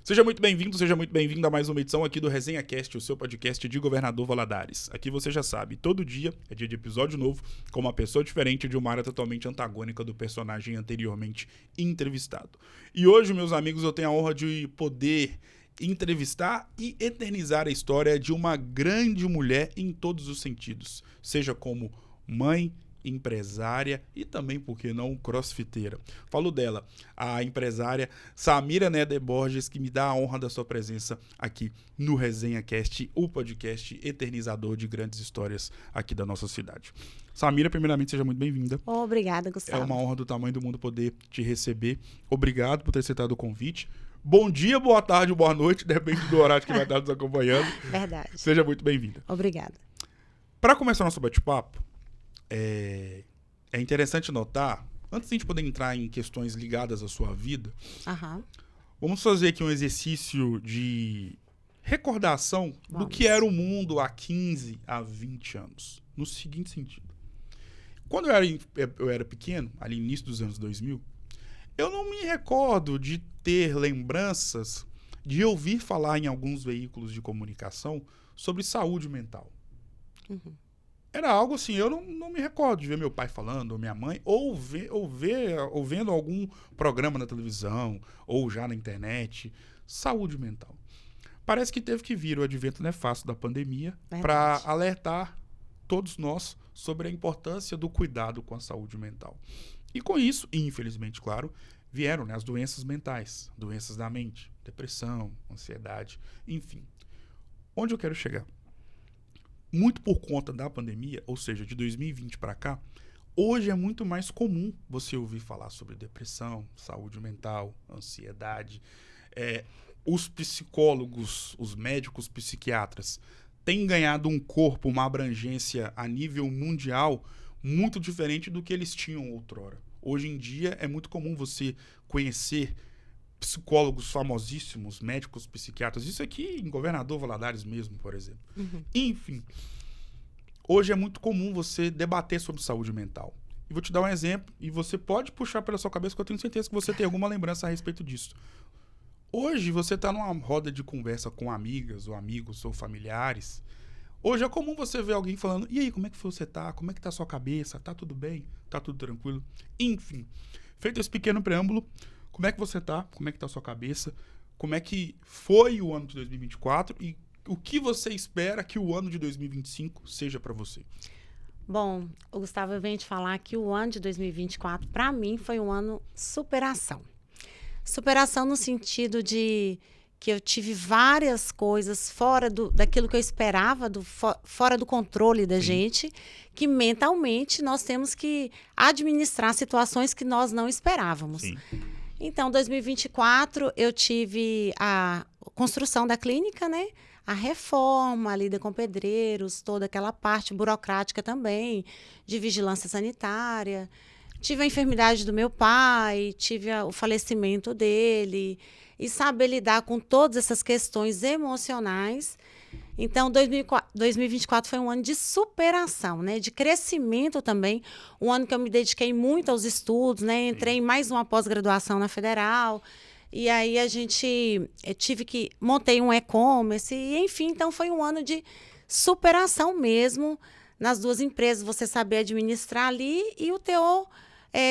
Seja muito bem-vindo, seja muito bem-vinda a mais uma edição aqui do Resenha Cast, o seu podcast de Governador Valadares. Aqui você já sabe, todo dia é dia de episódio novo, com uma pessoa diferente de uma área totalmente antagônica do personagem anteriormente entrevistado. E hoje, meus amigos, eu tenho a honra de poder entrevistar e eternizar a história de uma grande mulher em todos os sentidos, seja como mãe, empresária e também, por que não, crossfiteira. Falo dela, a empresária Samira Neder Borges, que me dá a honra da sua presença aqui no Resenha Cast, o podcast eternizador de grandes histórias aqui da nossa cidade. Samira, primeiramente, seja muito bem-vinda. Obrigada, Gustavo. É uma honra do tamanho do mundo poder te receber. Obrigado por ter aceitado o convite. Bom dia, boa tarde, boa noite, depende do horário que vai estar nos acompanhando. Verdade. Seja muito bem-vinda. Obrigada. Para começar nosso bate-papo, é interessante notar, antes de a gente poder entrar em questões ligadas à sua vida, vamos fazer aqui um exercício de recordação do que era o mundo há 15 a 20 anos. No seguinte sentido. Quando eu era pequeno, ali no início dos anos 2000, eu não me recordo de ter lembranças de ouvir falar em alguns veículos de comunicação sobre saúde mental. Era algo assim, eu não me recordo de ver meu pai falando, ou minha mãe, ou vendo algum programa na televisão, ou já na internet, saúde mental. Parece que teve que vir o advento nefasto da pandemia para alertar todos nós sobre a importância do cuidado com a saúde mental. E com isso, infelizmente, claro, vieram, as doenças mentais, doenças da mente, depressão, ansiedade, enfim. Onde eu quero chegar? Muito por conta da pandemia, ou seja, de 2020 para cá, hoje é muito mais comum você ouvir falar sobre depressão, saúde mental, ansiedade. Os psicólogos, os médicos psiquiatras têm ganhado um corpo, uma abrangência a nível mundial muito diferente do que eles tinham outrora. Hoje em dia é muito comum você conhecer psicólogos famosíssimos, médicos psiquiatras, isso aqui em Governador Valadares mesmo, por exemplo. Enfim, hoje é muito comum você debater sobre saúde mental. E vou te dar um exemplo, e você pode puxar pela sua cabeça, que eu tenho certeza que você tem alguma lembrança a respeito disso. Hoje você está numa roda de conversa com amigas, ou amigos, ou familiares. Hoje é comum você ver alguém falando, e aí, como é que você tá? Como é que tá a sua cabeça? Tá tudo bem? Tá tudo tranquilo? Enfim, feito esse pequeno preâmbulo, como é que você tá? Como é que tá a sua cabeça? Como é que foi o ano de 2024? E o que você espera que o ano de 2025 seja para você? Bom, o Gustavo vem te falar que o ano de 2024, para mim, foi um ano superação. Superação no sentido de que eu tive várias coisas fora daquilo que eu esperava, fora do controle da gente, que mentalmente nós temos que administrar situações que nós não esperávamos. Sim. Então, 2024, eu tive a construção da clínica, né? A reforma, a lida com pedreiros, toda aquela parte burocrática também, de vigilância sanitária. Tive a enfermidade do meu pai, tive o falecimento dele, e saber lidar com todas essas questões emocionais. Então, 2024 foi um ano de superação, né? De crescimento também. Um ano que eu me dediquei muito aos estudos, né? Entrei em mais uma pós-graduação na Federal. E aí montei um e-commerce. E, enfim, então foi um ano de superação mesmo nas duas empresas. Você saber administrar ali e o teor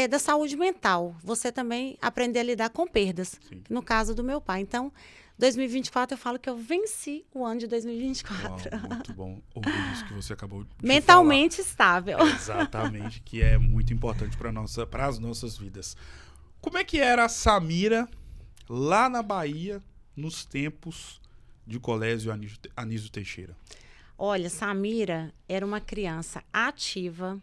da saúde mental. Você também aprender a lidar com perdas. Sim. No caso do meu pai. Então, 2024, eu falo que eu venci o ano de 2024. Uau, muito bom ouvir isso que você acabou de mentalmente falar. Estável. Exatamente, que é muito importante para as nossas vidas. Como é que era a Samira lá na Bahia, nos tempos de colégio Anísio Teixeira? Olha, Samira era uma criança ativa,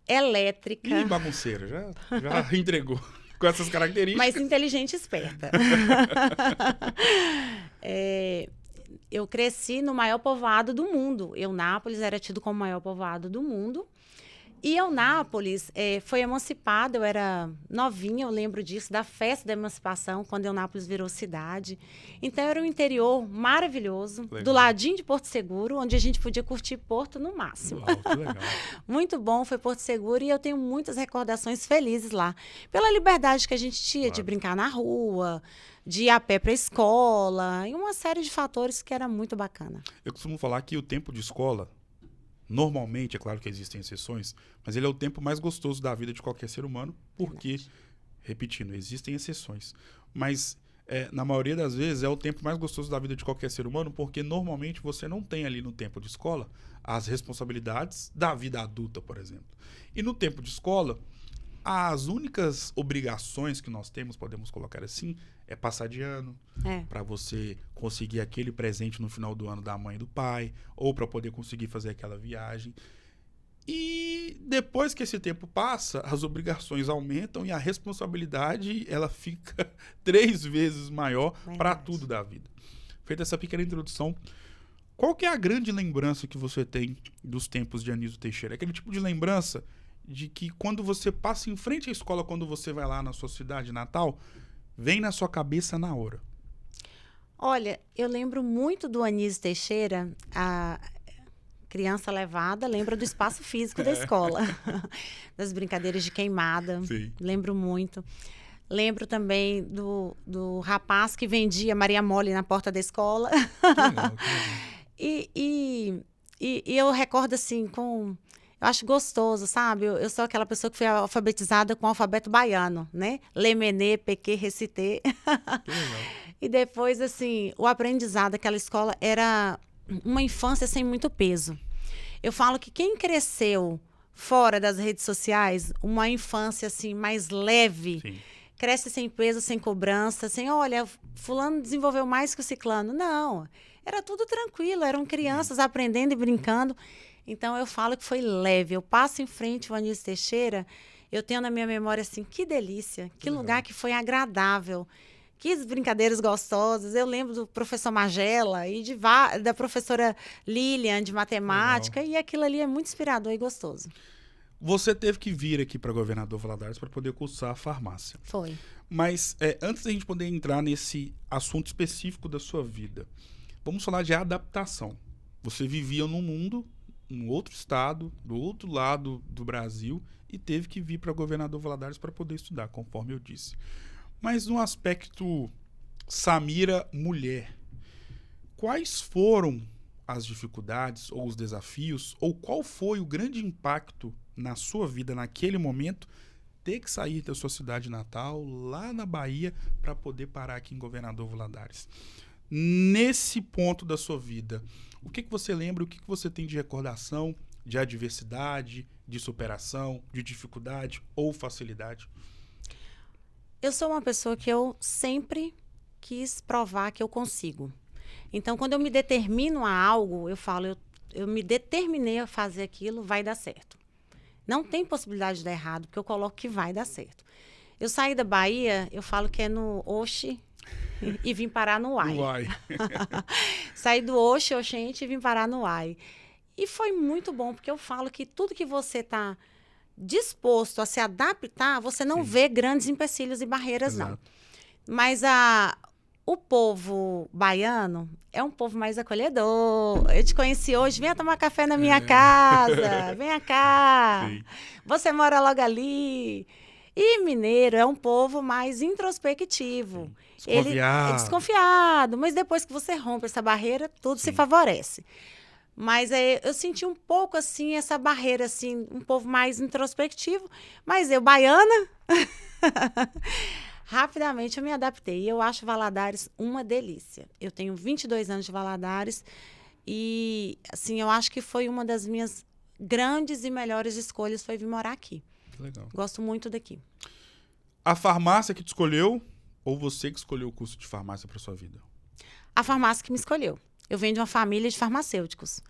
elétrica. E bagunceira, já entregou. Com essas características. Mas inteligente e esperta. Eu cresci no maior povoado do mundo. Eunápolis era tido como o maior povoado do mundo. E Eunápolis foi emancipada, eu era novinha, eu lembro disso, da festa da emancipação, quando Eunápolis virou cidade. Então, era um interior maravilhoso, legal. Do ladinho de Porto Seguro, onde a gente podia curtir Porto no máximo. Uau, que legal. Muito bom, foi Porto Seguro, e eu tenho muitas recordações felizes lá. Pela liberdade que a gente tinha, claro, de brincar na rua, de ir a pé para a escola, e uma série de fatores que era muito bacana. Eu costumo falar que o tempo de escola, normalmente, é claro que existem exceções, mas ele é o tempo mais gostoso da vida de qualquer ser humano, porque, repetindo, existem exceções. Mas, na maioria das vezes, é o tempo mais gostoso da vida de qualquer ser humano, porque normalmente você não tem ali no tempo de escola as responsabilidades da vida adulta, por exemplo. E no tempo de escola, as únicas obrigações que nós temos, podemos colocar assim, é passar de ano, para você conseguir aquele presente no final do ano da mãe e do pai, ou para poder conseguir fazer aquela viagem. E depois que esse tempo passa, as obrigações aumentam e a responsabilidade ela fica 3 vezes maior para tudo da vida. Feita essa pequena introdução, qual que é a grande lembrança que você tem dos tempos de Anísio Teixeira? Aquele tipo de lembrança de que quando você passa em frente à escola, quando você vai lá na sua cidade natal, vem na sua cabeça na hora. Olha, eu lembro muito do Anísio Teixeira, a criança levada, lembra do espaço físico da escola, das brincadeiras de queimada. Sim. Lembro muito. Lembro também do rapaz que vendia Maria Mole na porta da escola. Que legal, que legal. E eu recordo assim, eu acho gostoso, sabe? Eu sou aquela pessoa que foi alfabetizada com o alfabeto baiano, né? Lemene, peque, recite. Que legal. E depois, assim, o aprendizado daquela escola era uma infância sem muito peso. Eu falo que quem cresceu fora das redes sociais, uma infância, assim, mais leve, sim, cresce sem peso, sem cobrança, sem, olha, fulano desenvolveu mais que o ciclano. Não, era tudo tranquilo, eram crianças aprendendo e brincando. Então, eu falo que foi leve. Eu passo em frente ao Anísio Teixeira, eu tenho na minha memória, assim, que delícia, que lugar que foi agradável, que brincadeiras gostosas. Eu lembro do professor Magela e da professora Lilian, de matemática, legal. E aquilo ali é muito inspirador e gostoso. Você teve que vir aqui para Governador Valadares para poder cursar a farmácia. Foi. Mas, antes da gente poder entrar nesse assunto específico da sua vida, vamos falar de adaptação. Você vivia num mundo, num outro estado, do outro lado do Brasil, e teve que vir para Governador Valadares para poder estudar, conforme eu disse. Mas no aspecto Samira mulher, quais foram as dificuldades ou os desafios, ou qual foi o grande impacto na sua vida naquele momento, ter que sair da sua cidade natal, lá na Bahia, para poder parar aqui em Governador Valadares? Nesse ponto da sua vida, o que você lembra, o que você tem de recordação, de adversidade, de superação, de dificuldade ou facilidade? Eu sou uma pessoa que eu sempre quis provar que eu consigo. Então, quando eu me determino a algo, eu falo, eu me determinei a fazer aquilo, vai dar certo. Não tem possibilidade de dar errado, porque eu coloco que vai dar certo. Eu saí da Bahia, eu falo que é no Oxi e vim parar no Uai. Saí do Oxi, Oxente, e vim parar no Uai. E foi muito bom, porque eu falo que tudo que você está disposto a se adaptar, você não vê grandes empecilhos e barreiras, exato, não. Mas o povo baiano é um povo mais acolhedor. Eu te conheci hoje, venha tomar café na minha casa, venha cá. Sim. Você mora logo ali. E mineiro é um povo mais introspectivo. Desconfiado. Ele é desconfiado, mas depois que você rompe essa barreira, tudo se favorece. Mas eu senti um pouco, assim, essa barreira, assim, um povo mais introspectivo. Mas eu, baiana, rapidamente eu me adaptei. E eu acho Valadares uma delícia. Eu tenho 22 anos de Valadares e, assim, eu acho que foi uma das minhas grandes e melhores escolhas foi vir morar aqui. Que legal. Gosto muito daqui. A farmácia que te escolheu ou você que escolheu o curso de farmácia para sua vida? A farmácia que me escolheu. Eu venho de uma família de farmacêuticos.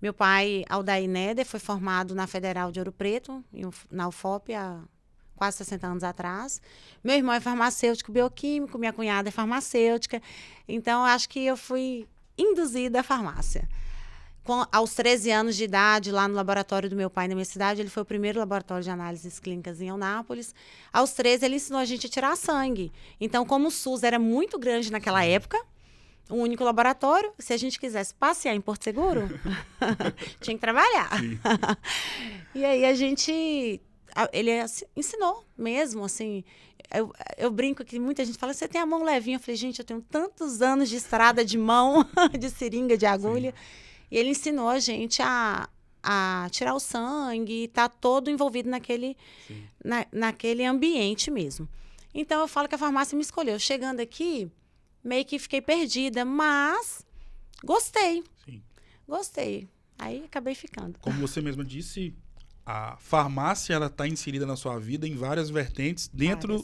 Meu pai, Aldair Neder, foi formado na Federal de Ouro Preto, na UFOP, há quase 60 anos atrás. Meu irmão é farmacêutico bioquímico, minha cunhada é farmacêutica. Então, acho que eu fui induzida à farmácia. aos 13 anos de idade, lá no laboratório do meu pai na minha cidade, ele foi o primeiro laboratório de análises clínicas em Eunápolis. Aos 13, ele ensinou a gente a tirar sangue. Então, como o SUS era muito grande naquela época, um único laboratório, se a gente quisesse passear em Porto Seguro, tinha que trabalhar. E aí ele ensinou mesmo, assim. Eu brinco que muita gente fala, você tem a mão levinha. Eu falei, gente, eu tenho tantos anos de estrada de mão, de seringa, de agulha. Sim. E ele ensinou a gente a tirar o sangue, tá todo envolvido naquele ambiente mesmo. Então, eu falo que a farmácia me escolheu. Chegando aqui, meio que fiquei perdida, mas gostei. Sim. Gostei. Aí, acabei ficando. Como você mesma disse, a farmácia ela está inserida na sua vida em várias vertentes dentro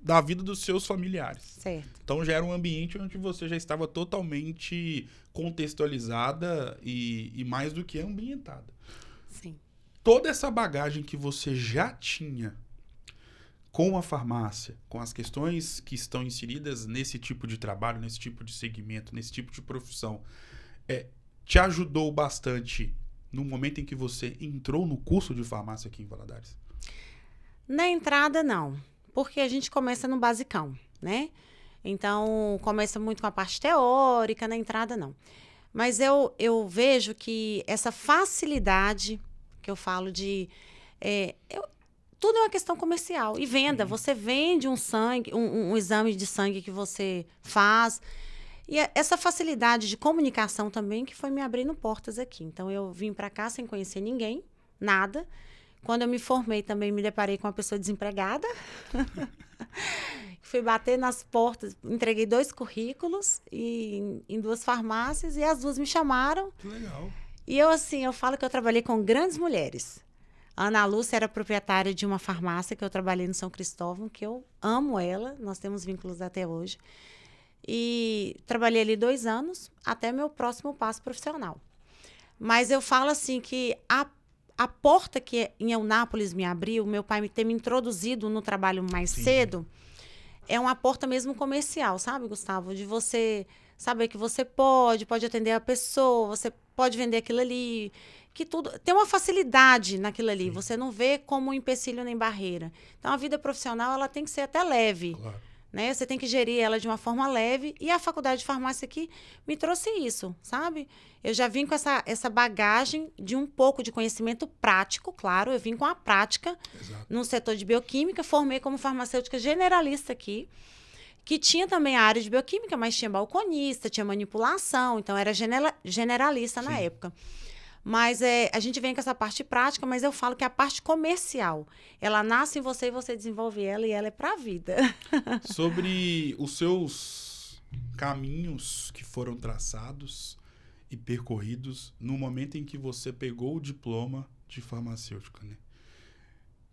da vida dos seus familiares. Certo. Então já era um ambiente onde você já estava totalmente contextualizada e mais do que ambientada. Sim. Toda essa bagagem que você já tinha com a farmácia, com as questões que estão inseridas nesse tipo de trabalho, nesse tipo de segmento, nesse tipo de profissão, te ajudou bastante no momento em que você entrou no curso de farmácia aqui em Valadares? Na entrada, não. Porque a gente começa no basicão, né? Então, começa muito com a parte teórica, na entrada, não. Mas eu vejo que essa facilidade que eu falo de... tudo é uma questão comercial. E venda. Sim. Você vende um sangue, um exame de sangue que você faz... E essa facilidade de comunicação também que foi me abrindo portas aqui. Então, eu vim para cá sem conhecer ninguém, nada. Quando eu me formei, também me deparei com uma pessoa desempregada. Fui bater nas portas, entreguei 2 currículos em 2 farmácias e as 2 me chamaram. Que legal. E eu falo que eu trabalhei com grandes mulheres. A Ana Lúcia era proprietária de uma farmácia que eu trabalhei no São Cristóvão, que eu amo ela, nós temos vínculos até hoje. E trabalhei ali 2 anos, até meu próximo passo profissional. Mas eu falo assim que a porta que em Eunápolis me abriu, meu pai ter me introduzido no trabalho mais Sim. cedo, é uma porta mesmo comercial, sabe, Gustavo? De você saber que você pode atender a pessoa, você pode vender aquilo ali, que tudo tem uma facilidade naquilo ali. Sim. Você não vê como um empecilho nem barreira. Então, a vida profissional ela tem que ser até leve. Claro. Né? Você tem que gerir ela de uma forma leve. E a faculdade de farmácia aqui me trouxe isso, sabe? Eu já vim com essa bagagem de um pouco de conhecimento prático, claro. Eu vim com a prática Exato. No setor de bioquímica. Formei como farmacêutica generalista aqui, que tinha também a área de bioquímica, mas tinha balconista, tinha manipulação. Então, era generalista Sim. na época. Mas a gente vem com essa parte prática, mas eu falo que a parte comercial, ela nasce em você e você desenvolve ela e ela é para a vida. Sobre os seus caminhos que foram traçados e percorridos no momento em que você pegou o diploma de farmacêutica, né?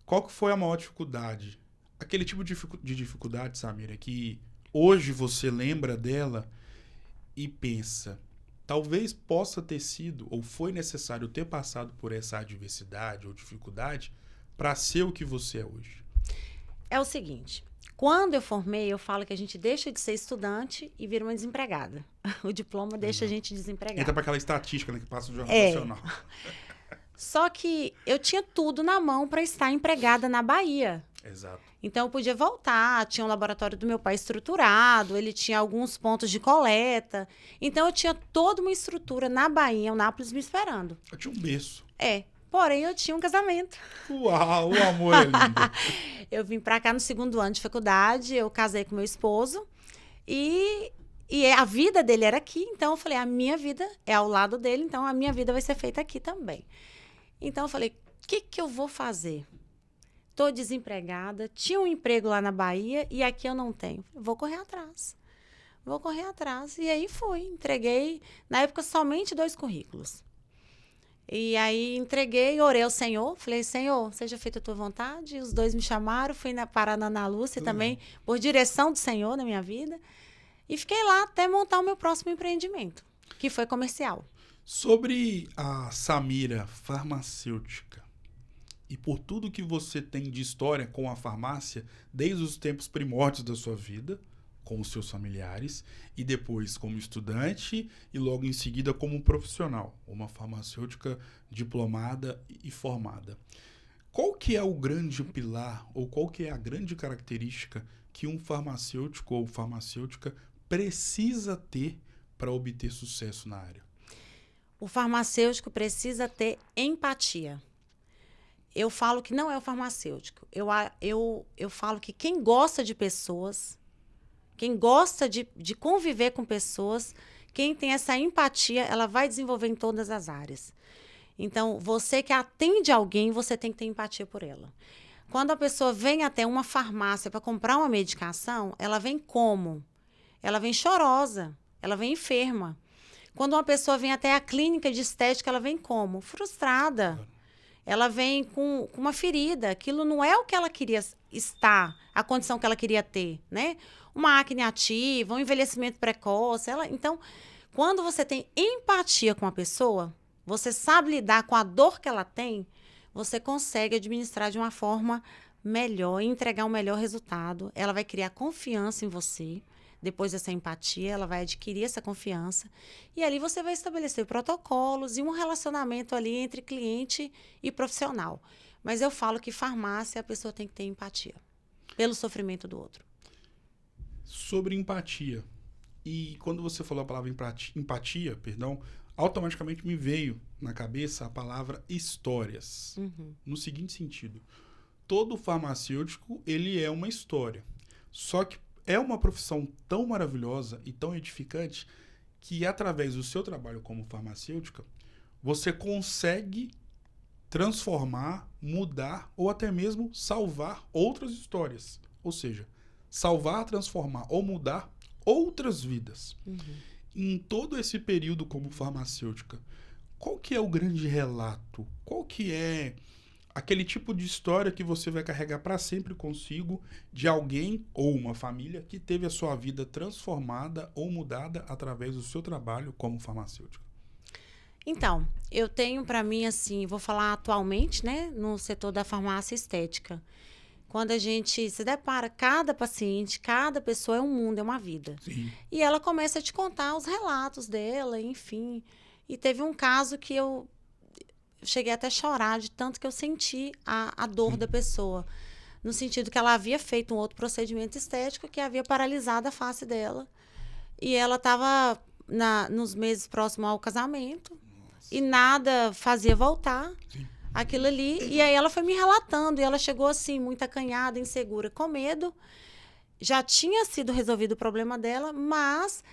Qual que foi a maior dificuldade? Aquele tipo de dificuldade, Samira, que hoje você lembra dela e pensa... Talvez possa ter sido ou foi necessário ter passado por essa adversidade ou dificuldade para ser o que você é hoje. É o seguinte, quando eu formei, eu falo que a gente deixa de ser estudante e vira uma desempregada. O diploma deixa a gente desempregada. Entra para aquela estatística, né, que passa no Jornal Nacional. Só que eu tinha tudo na mão para estar empregada na Bahia. Exato. Então, eu podia voltar, tinha um laboratório do meu pai estruturado, ele tinha alguns pontos de coleta. Então, eu tinha toda uma estrutura na Bahia, em Eunápolis, me esperando. Eu tinha um berço. Porém, eu tinha um casamento. Uau, o amor é lindo. Eu vim para cá no 2º ano de faculdade, eu casei com meu esposo e a vida dele era aqui. Então, eu falei, a minha vida é ao lado dele, então a minha vida vai ser feita aqui também. Então, eu falei, o que eu vou fazer? Estou desempregada, tinha um emprego lá na Bahia e aqui eu não tenho. Vou correr atrás. E aí fui, entreguei, na época, somente 2 currículos. E aí entreguei, orei ao Senhor, falei, Senhor, seja feita a tua vontade. E os 2 me chamaram, fui parar na Ana Lúcia também, por direção do Senhor na minha vida. E fiquei lá até montar o meu próximo empreendimento, que foi comercial. Sobre a Samira farmacêutica, e por tudo que você tem de história com a farmácia, desde os tempos primórdios da sua vida, com os seus familiares e depois como estudante e logo em seguida como profissional, uma farmacêutica diplomada e formada. Qual que é o grande pilar ou qual que é a grande característica que um farmacêutico ou farmacêutica precisa ter para obter sucesso na área? O farmacêutico precisa ter empatia. Eu falo que não é o farmacêutico. Eu falo que quem gosta de pessoas, quem gosta de conviver com pessoas, quem tem essa empatia, ela vai desenvolver em todas as áreas. Então, você que atende alguém, você tem que ter empatia por ela. Quando a pessoa vem até uma farmácia para comprar uma medicação, ela vem como? Ela vem chorosa, ela vem enferma. Quando uma pessoa vem até a clínica de estética, ela vem como? Frustrada. Ela vem com uma ferida. Aquilo não é o que ela queria estar, a condição que ela queria ter, né? Uma acne ativa, um envelhecimento precoce. Então, quando você tem empatia com a pessoa, você sabe lidar com a dor que ela tem, você consegue administrar de uma forma melhor e entregar um melhor resultado. Ela vai criar confiança em você. Depois dessa empatia, ela vai adquirir essa confiança. E ali você vai estabelecer protocolos e um relacionamento ali entre cliente e profissional. Mas eu falo que farmácia, a pessoa tem que ter empatia pelo sofrimento do outro. Sobre empatia. E quando você falou a palavra empatia, perdão, automaticamente me veio na cabeça a palavra histórias. No seguinte sentido, todo farmacêutico, ele é uma história. Só que é uma profissão tão maravilhosa e tão edificante que, através do seu trabalho como farmacêutica, você consegue transformar, mudar ou até mesmo salvar outras histórias. Ou seja, salvar, transformar ou mudar outras vidas. Em todo esse período como farmacêutica, qual que é o grande relato? Qual que é aquele tipo de história que você vai carregar para sempre consigo de alguém ou uma família que teve a sua vida transformada ou mudada através do seu trabalho como farmacêutica? Então, eu tenho para mim, assim, vou falar atualmente, né, no setor da farmácia estética. Quando a gente se depara, cada paciente, cada pessoa é um mundo, é uma vida. Sim. E ela começa a te contar os relatos dela, enfim. E teve um caso que eu cheguei até a chorar de tanto que eu senti a dor da pessoa. No sentido que ela havia feito um outro procedimento estético que havia paralisado a face dela. E ela estava nos meses próximos ao casamento. Nossa. E nada fazia voltar. Sim. Aquilo ali. E aí ela foi me relatando. E ela chegou assim, muito acanhada, insegura, com medo. Já tinha sido resolvido o problema dela, mas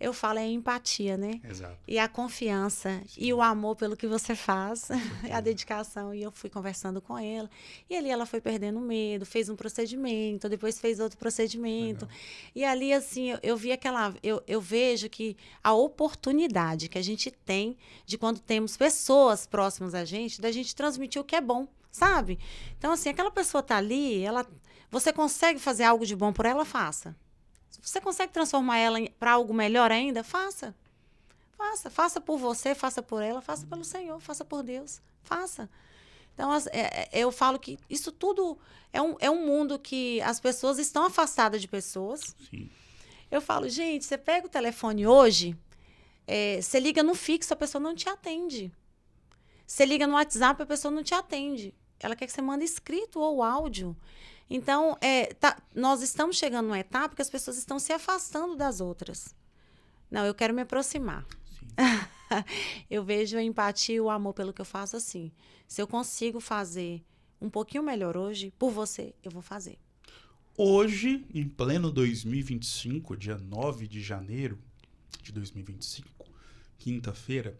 eu falo, é a empatia, né? Exato. E a confiança. Sim. E o amor pelo que você faz. A dedicação. E eu fui conversando com ela. E ali ela foi perdendo medo, fez um procedimento, depois fez outro procedimento. Legal. E ali, assim, eu vi aquela... Eu vejo que a oportunidade que a gente tem de quando temos pessoas próximas a gente, da gente transmitir o que é bom, sabe? Então, assim, aquela pessoa tá ali, você consegue fazer algo de bom por ela, faça. Você consegue transformar ela para algo melhor ainda? Faça. Faça. Faça por você, faça por ela, faça pelo Senhor, faça por Deus. Faça. Então, eu falo que isso tudo é um mundo que as pessoas estão afastadas de pessoas. Sim. Eu falo, gente, você pega o telefone hoje, você liga no fixo, a pessoa não te atende. Você liga no WhatsApp, a pessoa não te atende. Ela quer que você mande escrito ou áudio. Então, nós estamos chegando numa etapa que as pessoas estão se afastando das outras. Não, eu quero me aproximar. Eu vejo a empatia e o amor pelo que eu faço assim. Se eu consigo fazer um pouquinho melhor hoje, por você, eu vou fazer. Hoje, em pleno 2025, dia 9 de janeiro de 2025, quinta-feira,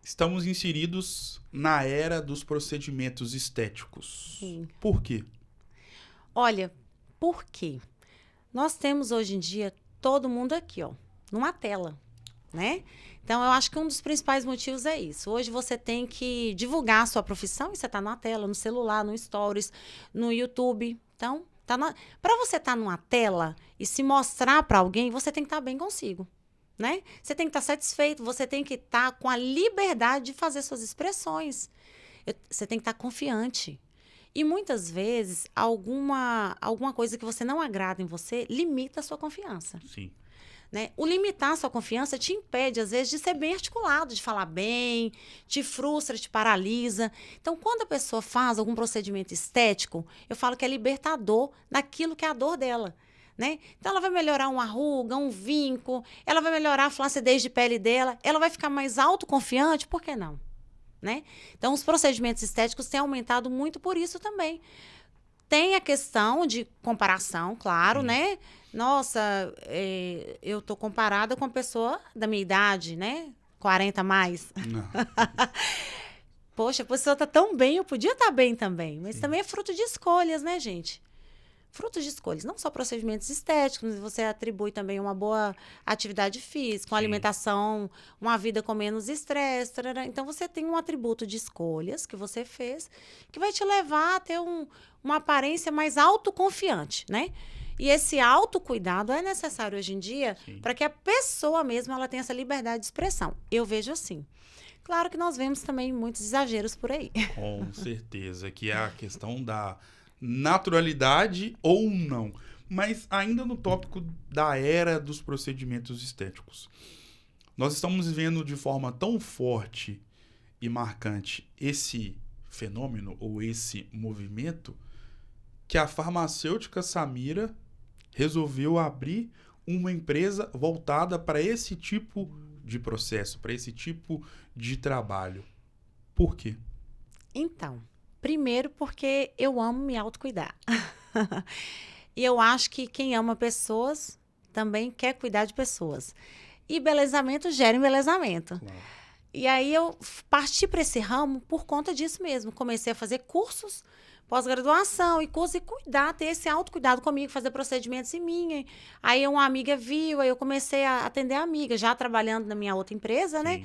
estamos inseridos na era dos procedimentos estéticos. Sim. Por quê? Olha, por quê? Nós temos hoje em dia todo mundo aqui, ó, numa tela, né? Então, eu acho que um dos principais motivos é isso. Hoje você tem que divulgar a sua profissão e você está na tela, no celular, no Stories, no YouTube. Então, para você estar numa tela e se mostrar para alguém, você tem que estar bem consigo, né? Você tem que estar satisfeito, você tem que estar com a liberdade de fazer suas expressões. Você tem que estar confiante. E muitas vezes, alguma coisa que você não agrada em você limita a sua confiança. Sim. Né? O limitar a sua confiança te impede, às vezes, de ser bem articulado, de falar bem, te frustra, te paralisa. Então, quando a pessoa faz algum procedimento estético, eu falo que é libertador daquilo que é a dor dela. Né? Então, ela vai melhorar uma ruga, um vinco, ela vai melhorar a flacidez de pele dela, ela vai ficar mais autoconfiante, por que não? Né? Então, os procedimentos estéticos têm aumentado muito por isso também. Tem a questão de comparação, claro, né? Nossa, eu tô comparada com uma pessoa da minha idade, né? 40 a mais. Poxa, a pessoa tá tão bem, eu podia estar bem também. Mas também é fruto de escolhas, né, gente? Frutos de escolhas, não só procedimentos estéticos, mas você atribui também uma boa atividade física, uma alimentação, uma vida com menos estresse. Então, você tem um atributo de escolhas que você fez que vai te levar a ter uma aparência mais autoconfiante, né? E esse autocuidado é necessário hoje em dia para que a pessoa mesma ela tenha essa liberdade de expressão. Eu vejo assim. Claro que nós vemos também muitos exageros por aí. Com certeza, que é a questão da naturalidade ou não. Mas ainda no tópico da era dos procedimentos estéticos. Nós estamos vendo de forma tão forte e marcante esse fenômeno ou esse movimento que a farmacêutica Samira resolveu abrir uma empresa voltada para esse tipo de processo, para esse tipo de trabalho. Por quê? Então, primeiro porque eu amo me autocuidar. E eu acho que quem ama pessoas também quer cuidar de pessoas. E embelezamento gera embelezamento. Claro. E aí eu parti para esse ramo por conta disso mesmo. Comecei a fazer cursos, pós-graduação e cursos e cuidar, ter esse autocuidado comigo, fazer procedimentos em mim. Aí uma amiga viu, aí eu comecei a atender a amiga, já trabalhando na minha outra empresa, né?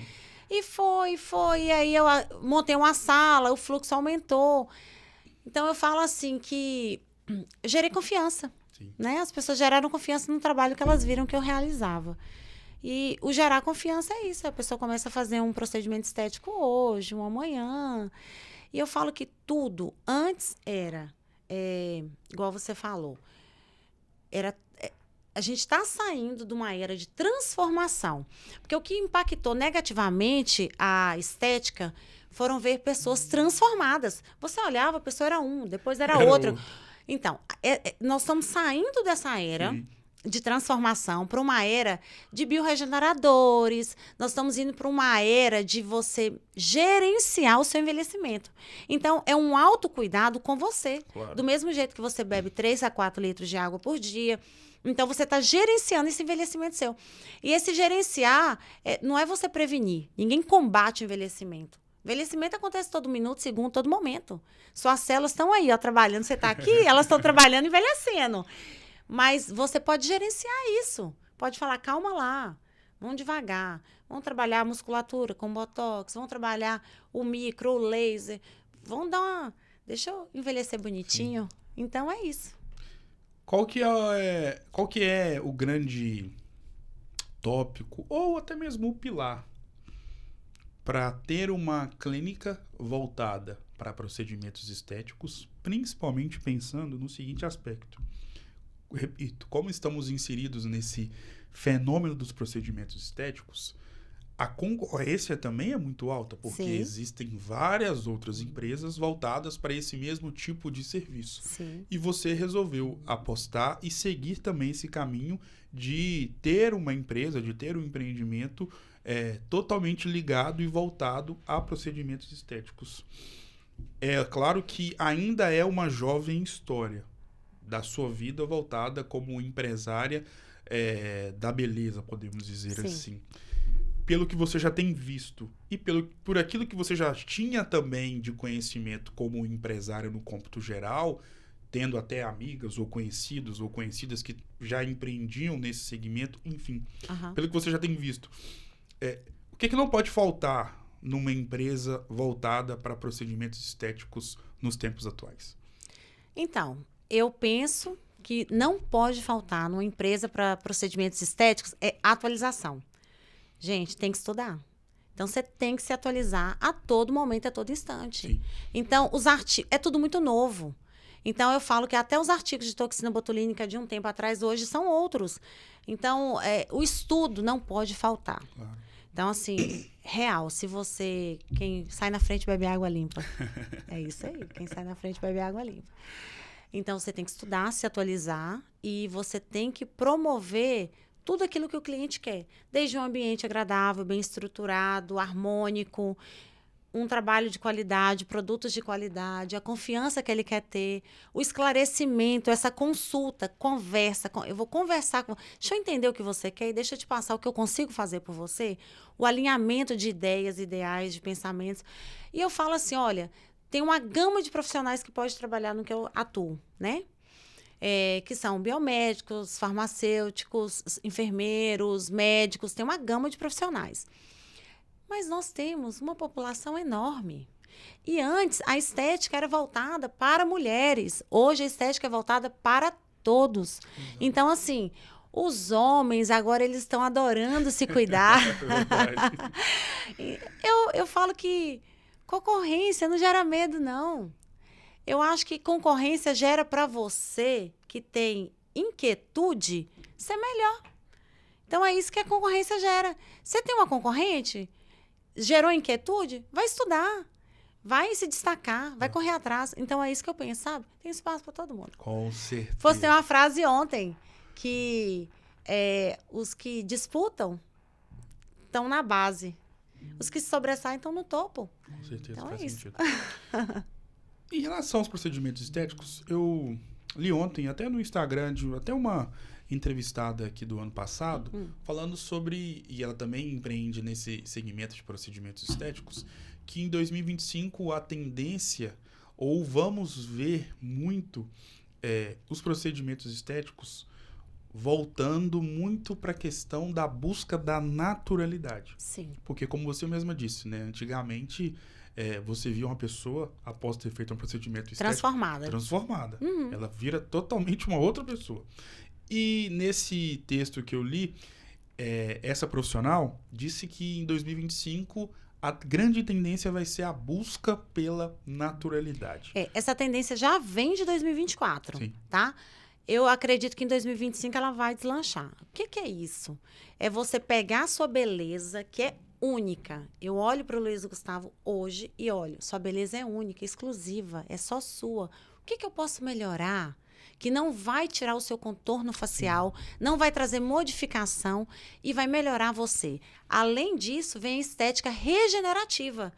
E foi. E aí eu montei uma sala, o fluxo aumentou. Então, eu falo assim que gerei confiança. Né? As pessoas geraram confiança no trabalho que elas viram que eu realizava. E o gerar confiança é isso. A pessoa começa a fazer um procedimento estético hoje, um amanhã. E eu falo que tudo antes era, igual você falou, a gente está saindo de uma era de transformação. Porque o que impactou negativamente a estética foram ver pessoas transformadas. Você olhava, a pessoa era depois era outra. Então, nós estamos saindo dessa era de transformação para uma era de bioregeneradores. Nós estamos indo para uma era de você gerenciar o seu envelhecimento. Então, é um autocuidado com você. Claro. Do mesmo jeito que você bebe 3 a 4 litros de água por dia. Então, você está gerenciando esse envelhecimento seu. E esse gerenciar não é você prevenir. Ninguém combate o envelhecimento. Envelhecimento acontece todo minuto, segundo, todo momento. Suas células estão aí, ó, trabalhando. Você está aqui, elas estão trabalhando, envelhecendo. Mas você pode gerenciar isso. Pode falar, calma lá, vamos devagar. Vamos trabalhar a musculatura com botox, vamos trabalhar o micro, o laser. Vamos dar uma... Deixa eu envelhecer bonitinho. Sim. Então, é isso. Qual que é o grande tópico, ou até mesmo o pilar, para ter uma clínica voltada para procedimentos estéticos, principalmente pensando no seguinte aspecto? Repito, como estamos inseridos nesse fenômeno dos procedimentos estéticos, a concorrência também é muito alta, porque existem várias outras empresas voltadas para esse mesmo tipo de serviço. Sim. E você resolveu apostar e seguir também esse caminho de ter uma empresa, de ter um empreendimento totalmente ligado e voltado a procedimentos estéticos. É claro que ainda é uma jovem história da sua vida voltada como empresária da beleza, podemos dizer assim. Pelo que você já tem visto e por aquilo que você já tinha também de conhecimento como empresário no cômputo geral, tendo até amigas ou conhecidos ou conhecidas que já empreendiam nesse segmento, enfim, pelo que você já tem visto, o que não pode faltar numa empresa voltada para procedimentos estéticos nos tempos atuais? Então, eu penso que não pode faltar numa empresa para procedimentos estéticos atualização. Gente, tem que estudar. Então, você tem que se atualizar a todo momento, a todo instante. Sim. Então, os artigos... É tudo muito novo. Então, eu falo que até os artigos de toxina botulínica de um tempo atrás, hoje, são outros. Então, o estudo não pode faltar. Claro. Então, assim, real, se você... Quem sai na frente bebe água limpa. É isso aí. Quem sai na frente bebe água limpa. Então, você tem que estudar, se atualizar e você tem que promover tudo aquilo que o cliente quer. Desde um ambiente agradável, bem estruturado, harmônico, um trabalho de qualidade, produtos de qualidade, a confiança que ele quer ter, o esclarecimento, essa consulta, conversa. Eu vou conversar com... Deixa eu entender o que você quer e deixa eu te passar o que eu consigo fazer por você. O alinhamento de ideias, ideais, de pensamentos. E eu falo assim, olha, tem uma gama de profissionais que pode trabalhar no que eu atuo, né? Que são biomédicos, farmacêuticos, enfermeiros, médicos, tem uma gama de profissionais. Mas nós temos uma população enorme. E antes, a estética era voltada para mulheres. Hoje, a estética é voltada para todos. Então, assim, os homens, agora, eles estão adorando se cuidar. Eu falo que concorrência não gera medo, não. Eu acho que concorrência gera para você que tem inquietude ser melhor. Então, é isso que a concorrência gera. Você tem uma concorrente, gerou inquietude, vai estudar, vai se destacar, vai correr atrás. Então, é isso que eu penso, sabe? Tem espaço para todo mundo. Com certeza. Você tem uma frase ontem que os que disputam estão na base. Os que se sobressaem estão no topo. Com certeza, então, faz sentido. Isso. Em relação aos procedimentos estéticos, eu li ontem, até no Instagram, até uma entrevistada aqui do ano passado, falando sobre, e ela também empreende nesse segmento de procedimentos estéticos, que em 2025 a tendência, ou vamos ver muito, os procedimentos estéticos voltando muito para a questão da busca da naturalidade. Sim. Porque, como você mesma disse, né, antigamente... você via uma pessoa, após ter feito um procedimento estético... Transformada. Uhum. Ela vira totalmente uma outra pessoa. E nesse texto que eu li, essa profissional disse que em 2025 a grande tendência vai ser a busca pela naturalidade. Essa tendência já vem de 2024, Sim. tá? Eu acredito que em 2025 ela vai deslanchar. O que é isso? É você pegar a sua beleza, que é única. Eu olho para o Luiz Gustavo hoje e olho, sua beleza é única, exclusiva, é só sua. O que eu posso melhorar? Que não vai tirar o seu contorno facial, não vai trazer modificação e vai melhorar você. Além disso, vem a estética regenerativa,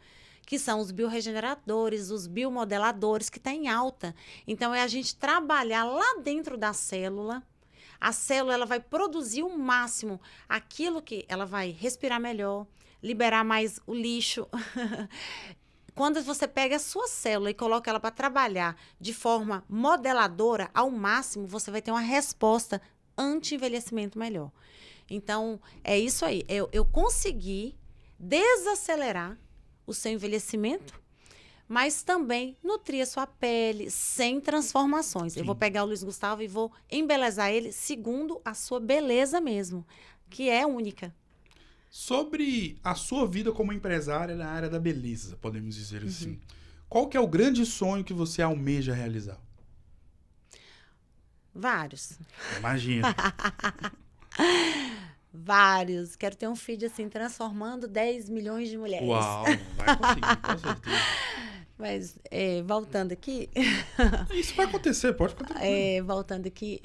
que são os bioregeneradores, os biomodeladores, que está em alta. Então, é a gente trabalhar lá dentro da célula. A célula ela vai produzir o máximo aquilo que ela vai respirar melhor, liberar mais o lixo. Quando você pega a sua célula e coloca ela para trabalhar de forma modeladora, ao máximo, você vai ter uma resposta anti-envelhecimento melhor. Então, é isso aí. Eu consegui desacelerar o seu envelhecimento, mas também nutrir a sua pele sem transformações. Sim. Eu vou pegar o Luiz Gustavo e vou embelezar ele segundo a sua beleza mesmo, que é única. Sobre a sua vida como empresária na área da beleza, podemos dizer assim. Qual que é o grande sonho que você almeja realizar? Vários. Imagina. Vários. Quero ter um feed assim, transformando 10 milhões de mulheres. Uau, vai conseguir, com certeza. Mas, voltando aqui... Isso vai acontecer, pode acontecer. Voltando aqui,